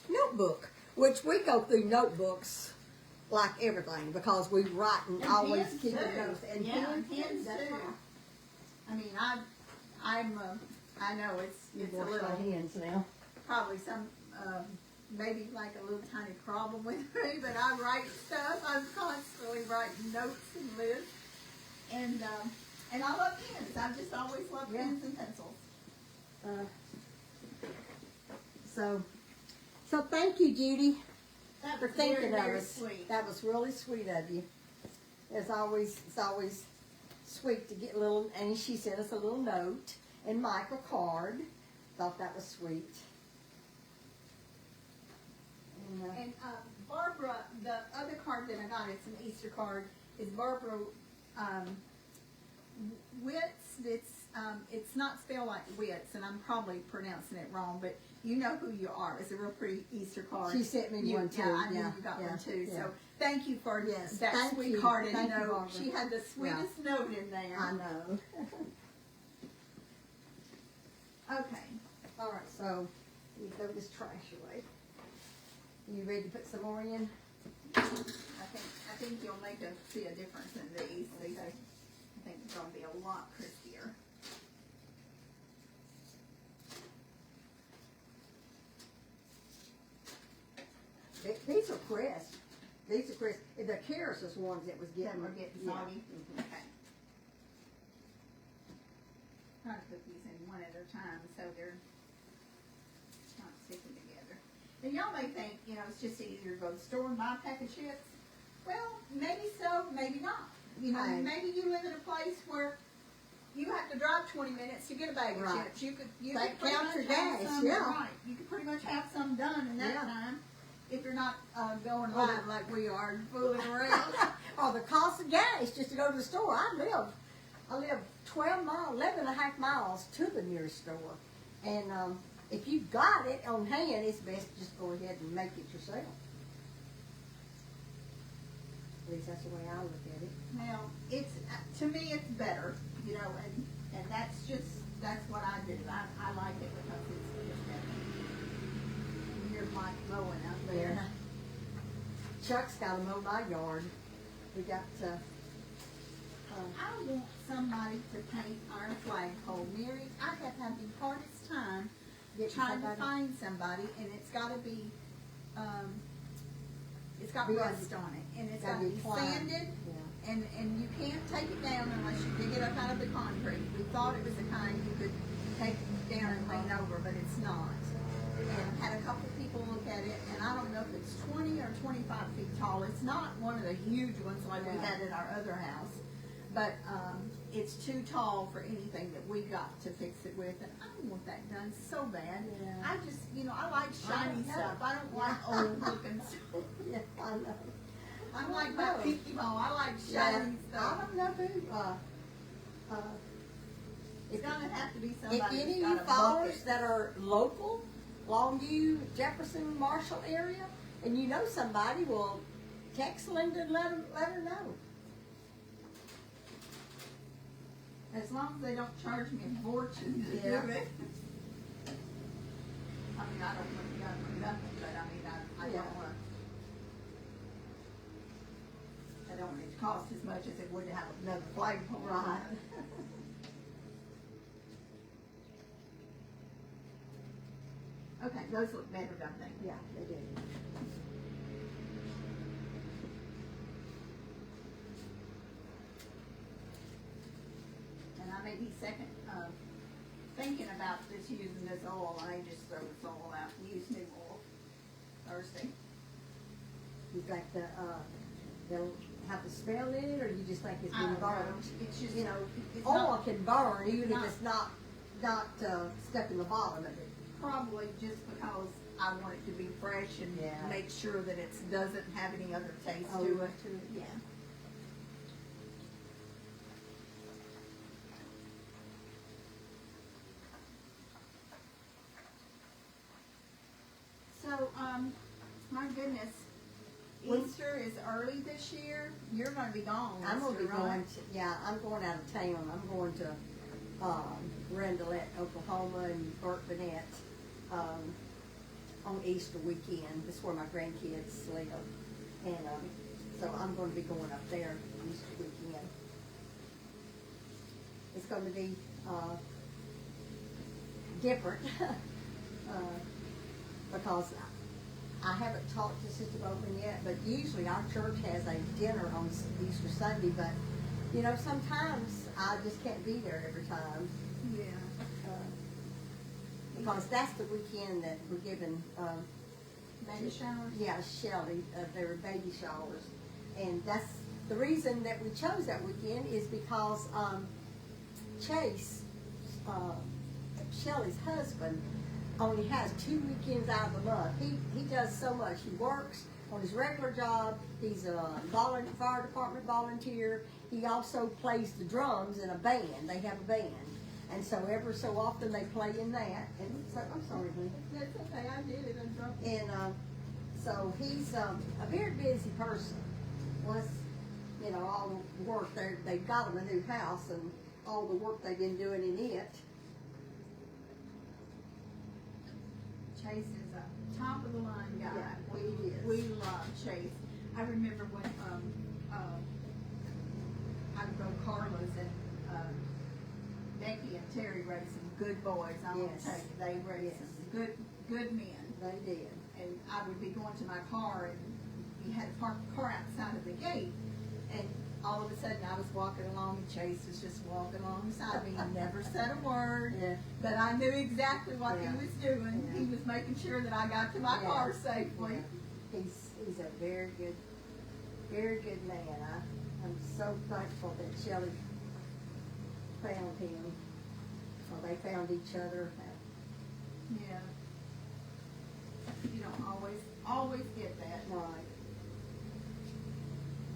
notebook, which we go through notebooks like everything because we write and always pens keep too. notes. And Yeah, pens, that's too. right. I mean, I know it's a Wash little, my hands now. probably some, maybe like a little tiny problem with me, but I write stuff. I'm constantly writing notes and lists. And I love pens. I've just always loved Yeah. pens and pencils. So thank you, Judy, That for was thinking very, very of us. sweet. That was really sweet of you. It's always sweet to get a little, and she sent us a little note and Mike a card. Thought that was sweet. And Barbara, the other card that I got, it's an Easter card, is Barbara Witz. It's not spelled like Witz, and I'm probably pronouncing it wrong, but you know who you are. It's a real pretty Easter card. She sent me one too. Yeah, I knew Yeah, you got yeah, one too. yeah. So thank you for Yes, that thank sweet you. card and Thank you, note. Barbara. She had the sweetest note in there. I know. Okay. All right, so you throw this trash away. You ready to put some more in? I think you'll see a difference in these. These are, I think they're going to be a lot crispier. These are crisp. These are crisp. The carrots is ones that was getting. That were getting yeah. soggy? Mhm. Okay. Try to put these in one at a time so they're not sticking together. And y'all may think, it's just easier to go to the store and buy a pack of chips. Well, maybe so, maybe not. Right. Maybe you live in a place where you have to drive 20 minutes to get a bag of Right. chips. You could That pretty counts much your have gas, some, yeah. right. You could pretty much have some done in that Yeah. time if you're not going live like we are, fooling around. Or the cost of gas just to go to the store. I live 12 miles, 11 and a half miles to the nearest store. And if you got it on hand, it's best to just go ahead and make it yourself. At least that's the way I look at it. Now, it's to me, it's better, and that's what I do. I like it because it's better. Here's Mike mowing out there. Yeah. Chuck's got to mow my yard. We got I want somebody to paint our flagpole, Mary. I have had the hardest time trying to find somebody, and it's got to be, it's got Yeah. rust on it, and it's got Gotta to be be clean. sanded. yeah. And you can't take it down unless you dig it up out of the concrete. We thought it was the kind you could take down and clean over, but it's not. And had a couple people look at it, and I don't know if it's 20 or 25 feet tall. It's not one of the huge ones like we Yeah. had at our other house, but it's too tall for anything that we got to fix it with, and I don't want that done so bad. Yeah. I just, I like shiny know. stuff. I don't like old looking stuff. Yeah, I know. I'm like my know. Pinky Ball. I like Yeah. shiny I stuff. don't know who. It's gonna have to be If somebody any who's of you got a followers bucket. that are local, Longview, Jefferson, Marshall area, and you know somebody, well, text Linda and let her know. As long as they don't charge me a fortune to Yeah. do it. I mean, I don't want to go for nothing, but I mean, I Yeah. don't want I don't want it to cost as much as it would to have another flagpole. Right. Okay, those look better, don't they? Yeah, they do. And I may be second, thinking about this using this oil, I may just throw this oil out and use new oil Thursday. You think they'll have the smell in it, or you just think it's I been don't know. burned? It's just, You know, it's oil not- can burn even if not- it's not stuck in the bottom of it. probably just because I want it to be fresh and Yeah. make sure that it doesn't have any other taste Oh, to it. to it. Yeah. So, my goodness, When- Easter is early this year. You're gonna be gone. I'm gonna be Easter, right? going to, yeah, I'm going out of town. I'm going to, Rendellette, Oklahoma, and Burt Burnett, on Easter weekend. That's where my grandkids live. And, so I'm gonna be going up there Easter weekend. It's gonna be, different, because I haven't talked to Sister Bowman yet, but usually our church has a dinner on Easter Sunday, but, you know, sometimes I just can't be there every time. Yeah. Because that's the weekend that we're giving, Baby showers. yeah, Shelley, their baby showers. And that's, the reason that we chose that weekend is because, Chase, Shelley's husband, only has 2 weekends out of the month. He does so much. He works on his regular job. He's a fire department volunteer. He also plays the drums in a band. They have a band. And so every so often they play in that. And so, I'm sorry, honey. That's okay, I did it, I dropped it. And so he's a very busy person. Once, you know, all the work, they've got him a new house and all the work they've been doing in it. Chase is a top of the line guy. Yeah, he is. We love Chase. I remember when, I would go to Carla's and, Becky and Terry raised some good boys. I'm gonna Yes. tell you, they raised Yes. some good men. They did. And I would be going to my car and you had to park the car outside of the gate. And all of a sudden I was walking along and Chase was just walking alongside me. He never said a word. Yeah. But I knew exactly what Yeah. he was doing. Yeah. He was making sure that I got to my Yeah. car safely. Yeah. He's a very good man. I'm so thankful that Shelley found him. Well, they found each other. Yeah. You don't always get that. Right.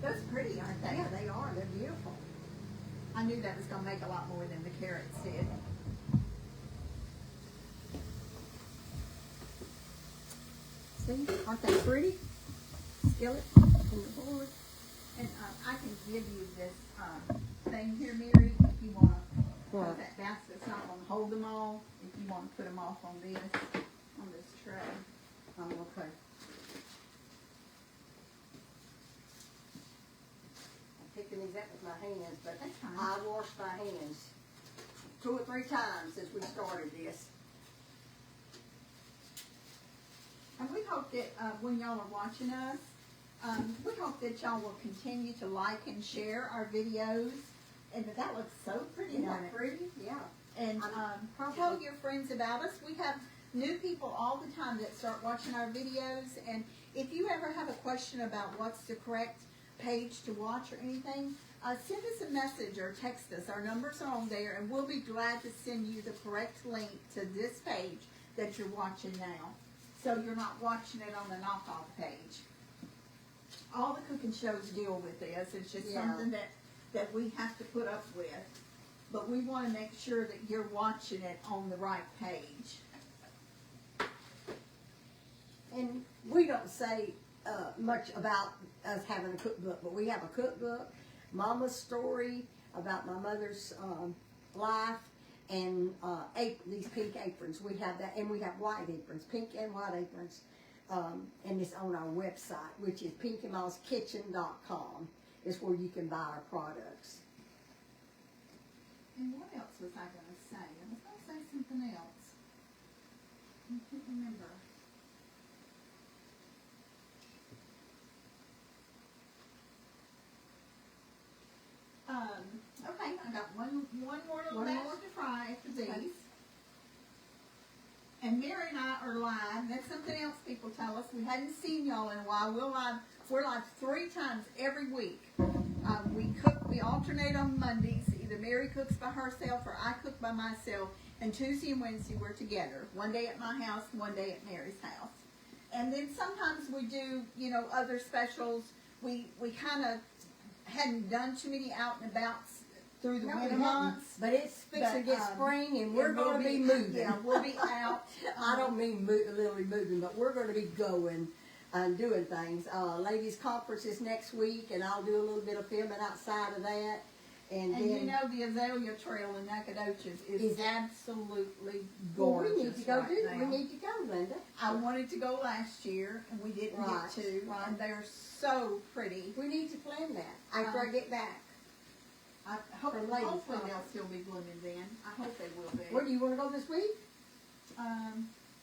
That's pretty, aren't they? Yeah, they are. They're beautiful. I knew that was gonna make a lot more than the carrots did. See, aren't they pretty? Skillet on the board. And I can give you this thing here, Mary, if you wanna. What? That basket's not gonna hold them all. If you wanna put them off on this tray. Oh, okay. I'm picking these up with my hands, but That's fine. I washed my hands 2 or 3 times since we started this. And we hope that when y'all are watching us, we hope that y'all will continue to like and share our videos. And that looks so pretty, Isn't doesn't that it? pretty? Yeah. And probably- tell your friends about us. We have new people all the time that start watching our videos. And if you ever have a question about what's the correct page to watch or anything, send us a message or text us. Our numbers are on there, and we'll be glad to send you the correct link to this page that you're watching now. So you're not watching it on the knockoff page. All the cooking shows deal with this. It's just Yeah. something that we have to put up with. But we want to make sure that you're watching it on the right page. And we don't say much about us having a cookbook, but we have a cookbook, Mama's story about my mother's life, and these pink aprons. We have that, and we have white aprons, pink and white aprons, and it's on our website, which is pinkandmallskitchen.com. Is where you can buy our products. And what else was I going to say? I was going to say something else. I can't remember. Okay, I got one more little One batch more? to fry after Okay. these. And Mary and I are live. That's something else people tell us. We hadn't seen y'all in a while. We're live 3 times every week. We alternate on Mondays. Either Mary cooks by herself or I cook by myself. And Tuesday and Wednesday we're together. One day at my house, one day at Mary's house. And then sometimes we do, other specials. We kind of hadn't done too many out and abouts through the No, we winter haven't. months. But it's fixing to get spring, and we're going to be moving. Yeah, we'll be out. I don't mean literally moving, but we're going to be going and doing things. Ladies' conference is next week, and I'll do a little bit of filming outside of that. And then, the Azalea Trail in Nacogdoches is absolutely well, gorgeous. we need to go right now. We need to go, Linda. I wanted to go last year, and we didn't Right, get to. right. And they're so pretty. We need to plan that after I get back. From Ladies' Hopefully they'll Conference. still be blooming then. I hope they will be. Where do you want to go this week?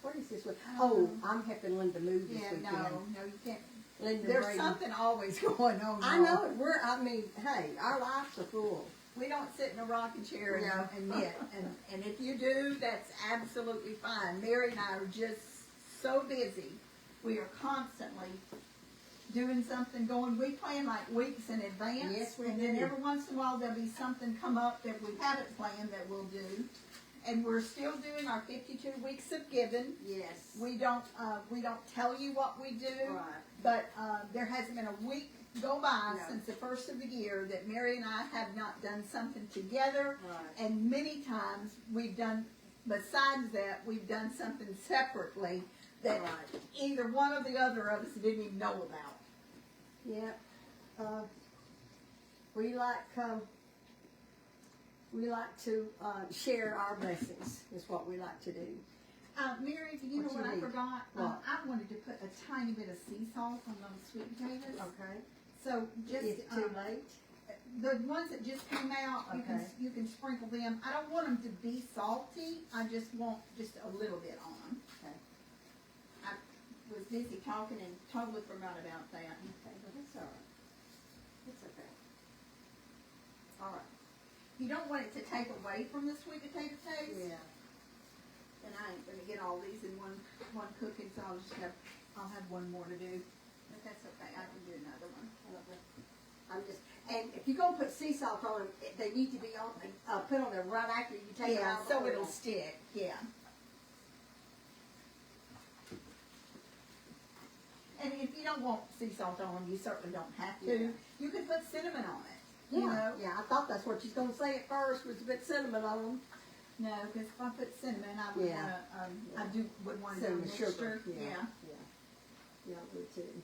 What is this week? Oh, I'm helping Linda move this Yeah, weekend. no, you can't. Linda There's Brady. something always going on. I y'all. know it. Hey, our lives are full. We don't sit in a rocking chair and, Yeah. and knit. And if you do, that's absolutely fine. Mary and I are just so busy. We are constantly doing something going. We plan like weeks in advance. Yes, we and then do. every once in a while there'll be something come up that we haven't planned that we'll do. And we're still doing our 52 weeks of giving. Yes. We don't tell you what we do. Right. But there hasn't been a week go by No. since the first of the year that Mary and I have not done something together. Right. And many times besides that, we've done something separately that Right. either one or the other of us didn't even know about. Yeah. We like to share our blessings. Is what we like to do. Mary, you know What what you I need? forgot? What? I wanted to put a tiny bit of sea salt on those sweet potatoes. Okay. So just Is it too late? the ones that just came out, Okay. you can sprinkle them. I don't want them to be salty. I just want just a little bit on them. Okay. I was busy talking and totally forgot about that. Okay, but that's all right. It's okay. All right. You don't want it to take away from the sweet potato taste. Yeah. And I ain't gonna get all these in one cooking, so I'll have one more to do. But that's okay. I can do another one. And if you're gonna put sea salt on them, they need to be on, put on there right after you take them Yeah, out of the so oil. it'll stick. Yeah. And if you don't want sea salt on them, you certainly don't have to. Yeah. You could put cinnamon on it. Yeah, You know? yeah. I thought that's what she's gonna say at first, was to put cinnamon on them. No, because if I put cinnamon, I would Yeah. would want to do a Cinnamon, mixture. sugar. Yeah. Yeah. Yeah, I would too.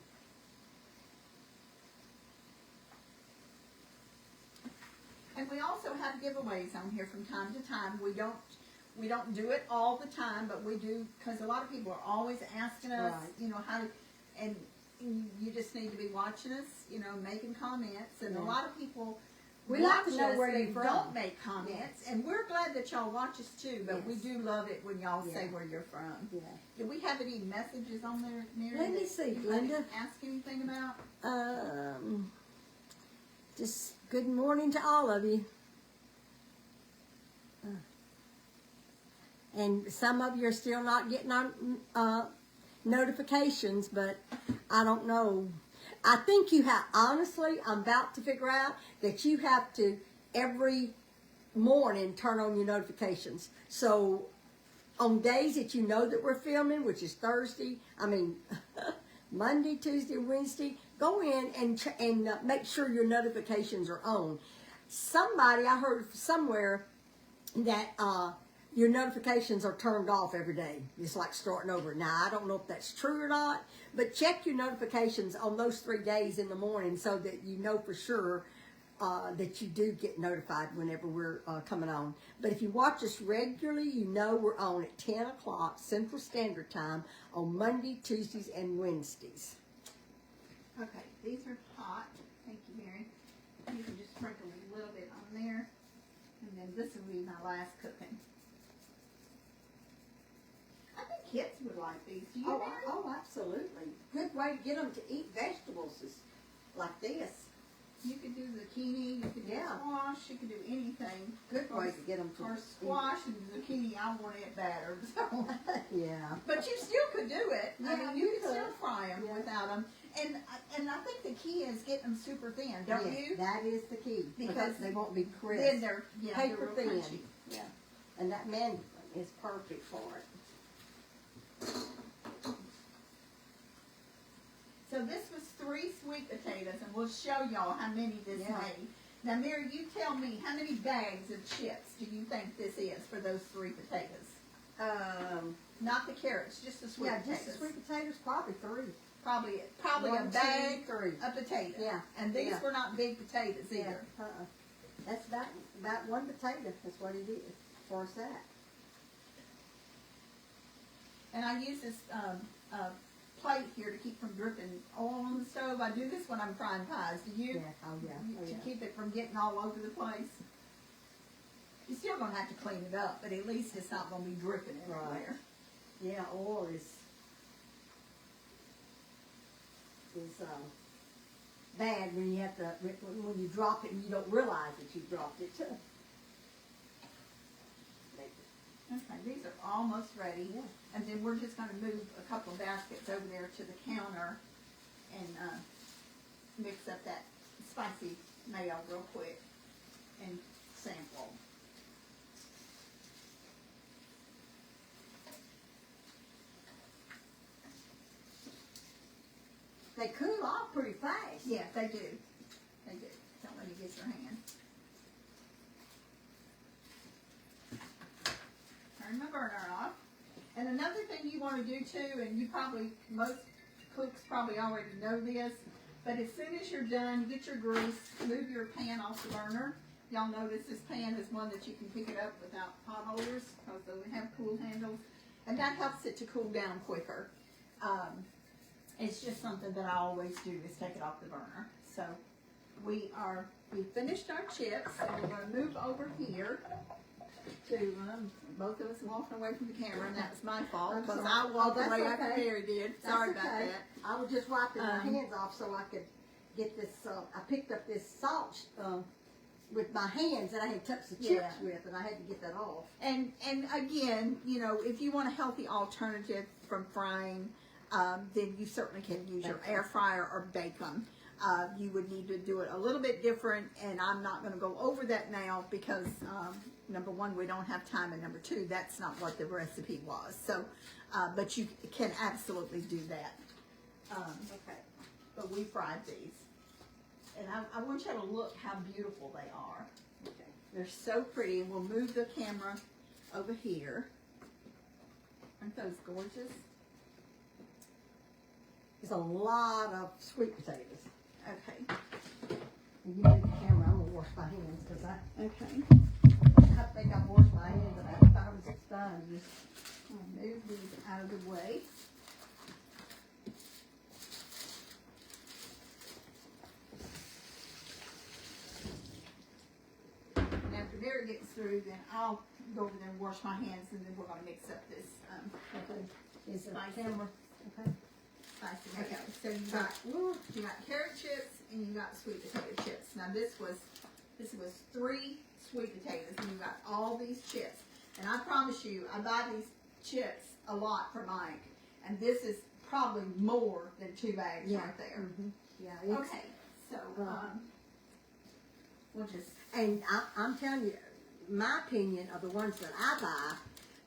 And we also have giveaways on here from time to time. We don't do it all the time, but we do, because a lot of people are always asking us, Right. how to, and you just need to be watching us, making comments. And a Yeah. lot of people We like to watch know us where that you're from. don't make comments, and we're glad that y'all watch us too. But we Yes. do love it when y'all say Yeah. where you're from. Yeah. Do we have any messages on there, Mary? Let me that see, you might Linda. ask anything about? Just good morning to all of you. And some of you are still not getting our notifications, but I don't know. I think you have, honestly, I'm about to figure out that you have to every morning turn on your notifications. So on days that you know that we're filming, which is Monday, Tuesday, Wednesday, go in and make sure your notifications are on. I heard somewhere that your notifications are turned off every day. It's like starting over. Now, I don't know if that's true or not, but check your notifications on those 3 days in the morning so that you know for sure that you do get notified whenever we're coming on. But if you watch us regularly, you know we're on at 10 o'clock Central Standard Time on Monday, Tuesdays, and Wednesdays. Okay, these are hot. Thank you, Mary. You can just sprinkle a little bit on there. And then this will be my last cooking. I think kids would like these. Do you, Mary? Oh, absolutely. Good way to get them to eat vegetables is like this. You could do zucchini, you could do Yeah. squash, you could do anything. Good way to get them to Or squash and zucchini, I want it battered. So. Yeah. But you still could do it. I Yeah, mean, you you could could. still fry them Yeah. without them. And I think the key is getting them super thin, don't Yeah, you? that is the key. Because they won't be crisp. Then they're Paper they're real thin. crunchy. Yeah. And that mandolin is perfect for it. So this was 3 sweet potatoes, and we'll show y'all how many this Yeah. made. Now, Mary, you tell me, how many bags of chips do you think this is for those 3 potatoes? Not the carrots, just the sweet yeah, potatoes. just the sweet potatoes, probably 3. Probably a 1, 2, bag 3. of potatoes. Yeah. And these Yeah. were not big potatoes either. That's about 1 potato. That's what he did for us that. And I use this plate here to keep from dripping oil on the stove. I do this when I'm frying pies. Do you? Yeah. Oh yeah. Oh To yeah. keep it from getting all over the place. You're still gonna have to clean it up, but at least it's not gonna be dripping everywhere. Yeah. Oil is bad when you have to when you drop it and you don't realize that you dropped it. Okay, these are almost ready. Yeah. And then we're just gonna move a couple of baskets over there to the counter and mix up that spicy mayo real quick and sample. They cool off pretty fast. Yeah, they do. They do. Don't let you get your hand. Turn my burner off. And another thing you want to do too, and you probably, most cooks probably already know this, but as soon as you're done, you get your grease, move your pan off the burner. Y'all notice this pan is one that you can pick it up without pot holders, because they have cool handles, and that helps it to cool down quicker. It's just something that I always do, is take it off the burner. So we finished our chips, and we're going to move over here to, both of us walking away from the camera, and that was my fault, I'm because sorry. I walked that's away after okay. Mary did. That's Sorry about okay. that. I was just wiping my Um, hands off so I could get this. I picked up this salt with my hands that I had touched the chips Yeah. with, and I had to get that off. And again, you know, if you want a healthy alternative from frying, then you certainly can use your air fryer or bake them. You would need to do it a little bit different, and I'm not going to go over that now because number one, we don't have time, and number two, that's not what the recipe was. So, but you can absolutely do that. Okay, but we fried these, and I want you to look how beautiful they are. Okay. They're so pretty, and we'll move the camera over here. Aren't those gorgeous? There's a lot of sweet potatoes. Okay. And you move the camera. I'm gonna wash my hands because Okay. I think I washed my hands, but I thought it was done. Just I'll move these out of the way. And after Mary gets through, then I'll go over there and wash my hands, and then we're gonna mix up this is the Spicy. camera. Okay. spicy mayo. So you got carrot chips and you got sweet potato chips. Now this was 3 sweet potatoes, and you got all these chips. And I promise you, I buy these chips a lot for Mike, and this is probably more than 2 bags right there. Mm-hmm. Yeah. It's, Okay, so we'll just. And I'm telling you, my opinion of the ones that I buy,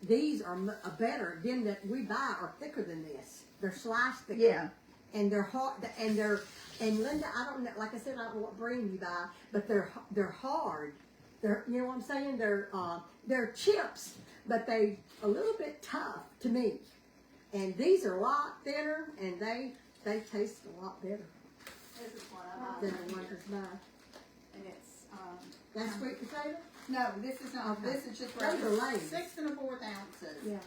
these are better. Them that we buy are thicker than this. They're sliced thicker. Yeah. And they're hard. And Linda, I don't know. Like I said, I don't know what brand you buy, but they're hard. They're, you know what I'm saying? They're chips, but they a little bit tough to me. And these are a lot thinner, and they taste a lot better This is what I buy. than the ones that's mine. And it's That's sweet potato? No, this is not, Okay. this is just Those are regular, Lay's. 6 1/4 ounces. Yeah.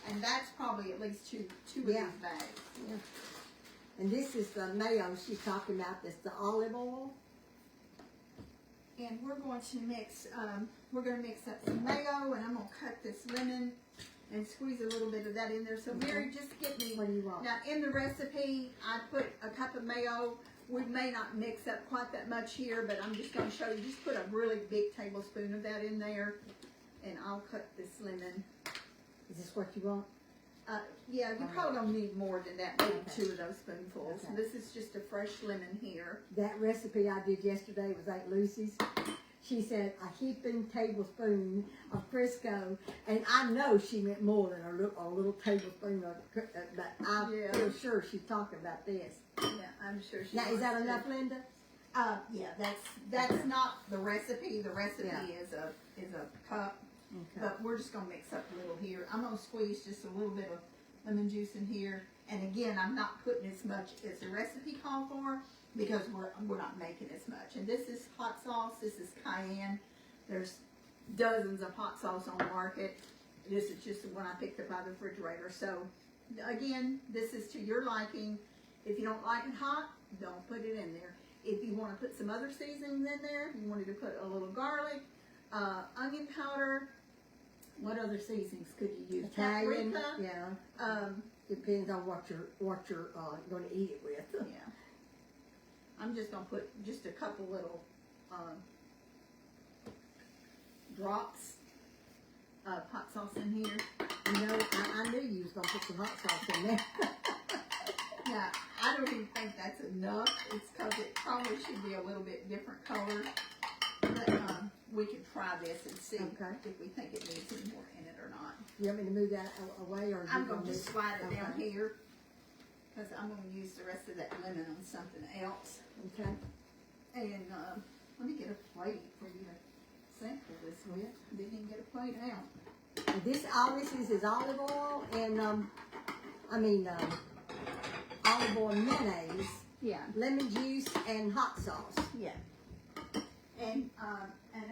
And that's probably at least two of Yeah. these bags. Yeah. And this is the mayo she's talking about, that's the olive oil. And we're going to mix up some mayo, and I'm gonna cut this lemon and squeeze a little bit of that in there. So Mary, just get me, What do you want? now in the recipe, I put a cup of mayo. We may not mix up quite that much here, but I'm just gonna show you, just put a really big tablespoon of that in there, and I'll cut this lemon. Is this what you want? Yeah, you probably don't need more than that, maybe Okay. 2 of those spoonfuls. Okay. This is just a fresh lemon here. That recipe I did yesterday was Aunt Lucy's. She said a heaping tablespoon of Crisco, and I know she meant more than a little tablespoon of, but I Yeah. feel sure she's talking about this. Yeah, I'm sure she Now, is wants that to. enough, Linda? Yeah, that's not the recipe. The recipe Yeah. is a cup, Okay. but we're just gonna mix up a little here. I'm gonna squeeze just a little bit of lemon juice in here, and again, I'm not putting as much as the recipe called for because we're not making as much. And this is hot sauce. This is cayenne. There's dozens of hot sauce on the market. This is just the one I picked up out of the refrigerator. So again, this is to your liking. If you don't like it hot, don't put it in there. If you want to put some other seasonings in there, you wanted to put a little garlic, onion powder. What other seasonings could you use? Italian, Paprika. yeah. Depends on what you're going to eat it with. Yeah. I'm just gonna put just a couple little drops of hot sauce in here. You know, I knew you was going to put some hot sauce in there. Now, I don't even think that's enough. It's because it probably should be a little bit different color. But we can try this and see Okay. if we think it needs any more in it or not. You want me to move that away, or I'm you gonna just slide it down Okay. here because I'm gonna use the rest of that lemon on something else. Okay. And let me get a plate for you to sample this with. Didn't even get a plate out. And all this is olive oil and olive oil mayonnaise, Yeah. lemon juice, and hot sauce. Yeah. And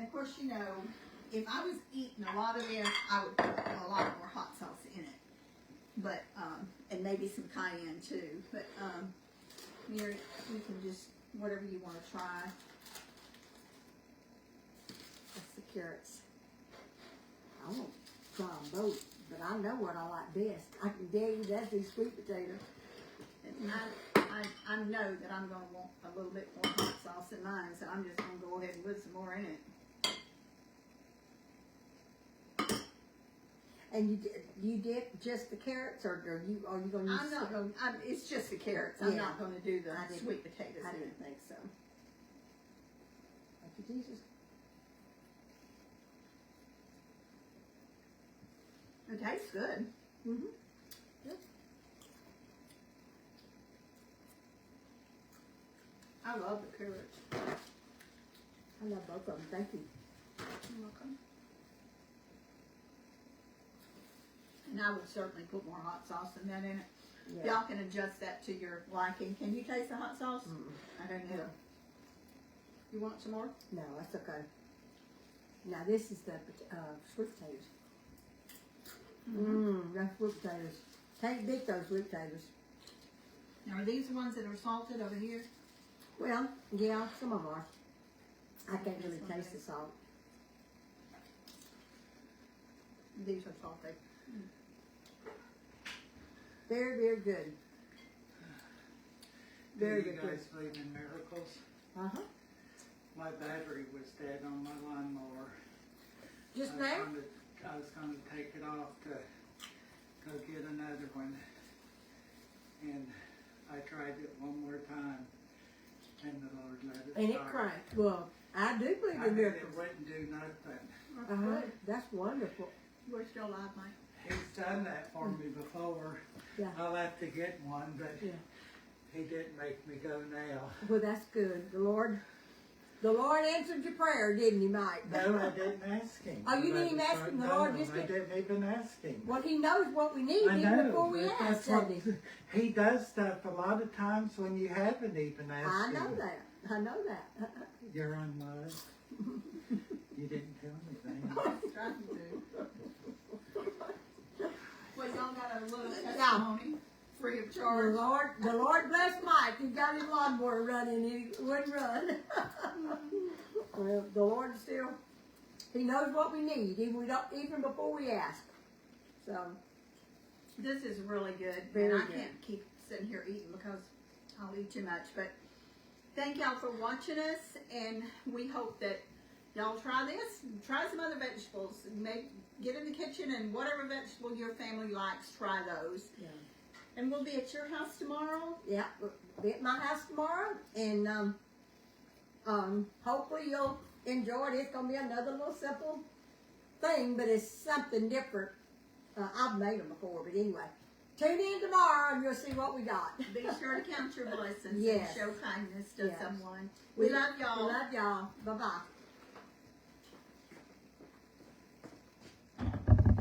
of course, you know, if I was eating a lot of this, I would put a lot more hot sauce in it. But, and maybe some cayenne too. But, Mary, you can just, whatever you want to try. That's the carrots. I won't try them both, but I know what I like best. I can tell you that's these sweet potatoes. And I know that I'm gonna want a little bit more hot sauce in mine, so I'm just gonna go ahead and put some more in it. And you dip just the carrots, or are you going to use? I'm not gonna, it's just the carrots. I'm Yeah. not gonna do the I didn't- sweet potatoes. I in it. didn't think so. Thank you, Jesus. It tastes good. Mm-hmm. Yep. I love the carrots. I love both of them. Thank you. You're welcome. And I would certainly put more hot sauce than that in it. Yeah. Y'all can adjust that to your liking. Can you taste the hot sauce? I don't know. You want some more? No, that's okay. Now this is the sweet potatoes. That's sweet potatoes. Can't beat those sweet potatoes. Now, are these the ones that are salted over here? Well, yeah, some of them are. I can't This really one taste the is. salt. These are salted. Very, very good. Very Do you good. guys believe in miracles? Uh-huh. My battery was dead on my lawnmower. Just now? I was gonna take it off to go get another one. And I tried it one more time, and the Lord let it And it start. cracked. Well, I do believe I in mean, miracles. it wouldn't do nothing. Uh-huh. That's wonderful. We're still alive, Mike. He's done that for me before. Yeah. I'll have to get one, but Yeah. he didn't make me go now. Well, that's good. The Lord answered your prayer, didn't he, Mike? No, I didn't ask him. Oh, you didn't even ask him? The Lord just I did. didn't even ask him. Well, he knows what we need I even know, before we but ask, that's what- doesn't he? He does stuff a lot of times when you haven't even asked I him. know that. I know that. You're on mine. You didn't tell anything. Trying to. Well, y'all got a little testimony, free of charge. The Lord bless Mike. He got his lawnmower running. He wouldn't run. Well, the Lord still, He knows what we need, even before we ask. So, This is really good, Very and I good. can't keep sitting here eating because I'll eat too much. But thank y'all for watching us, and we hope that y'all try this. Try some other vegetables. Get in the kitchen and whatever vegetable your family likes, try those. yeah. And we'll be at your house tomorrow. Yeah, we'll be at my house tomorrow, and hopefully you'll enjoy it. It's gonna be another little simple thing, but it's something different. I've made them before, but anyway, tune in tomorrow and you'll see what we got. Be sure to count your blessings Yes. and show kindness to Yes. someone. We love y'all. We love y'all. Bye bye.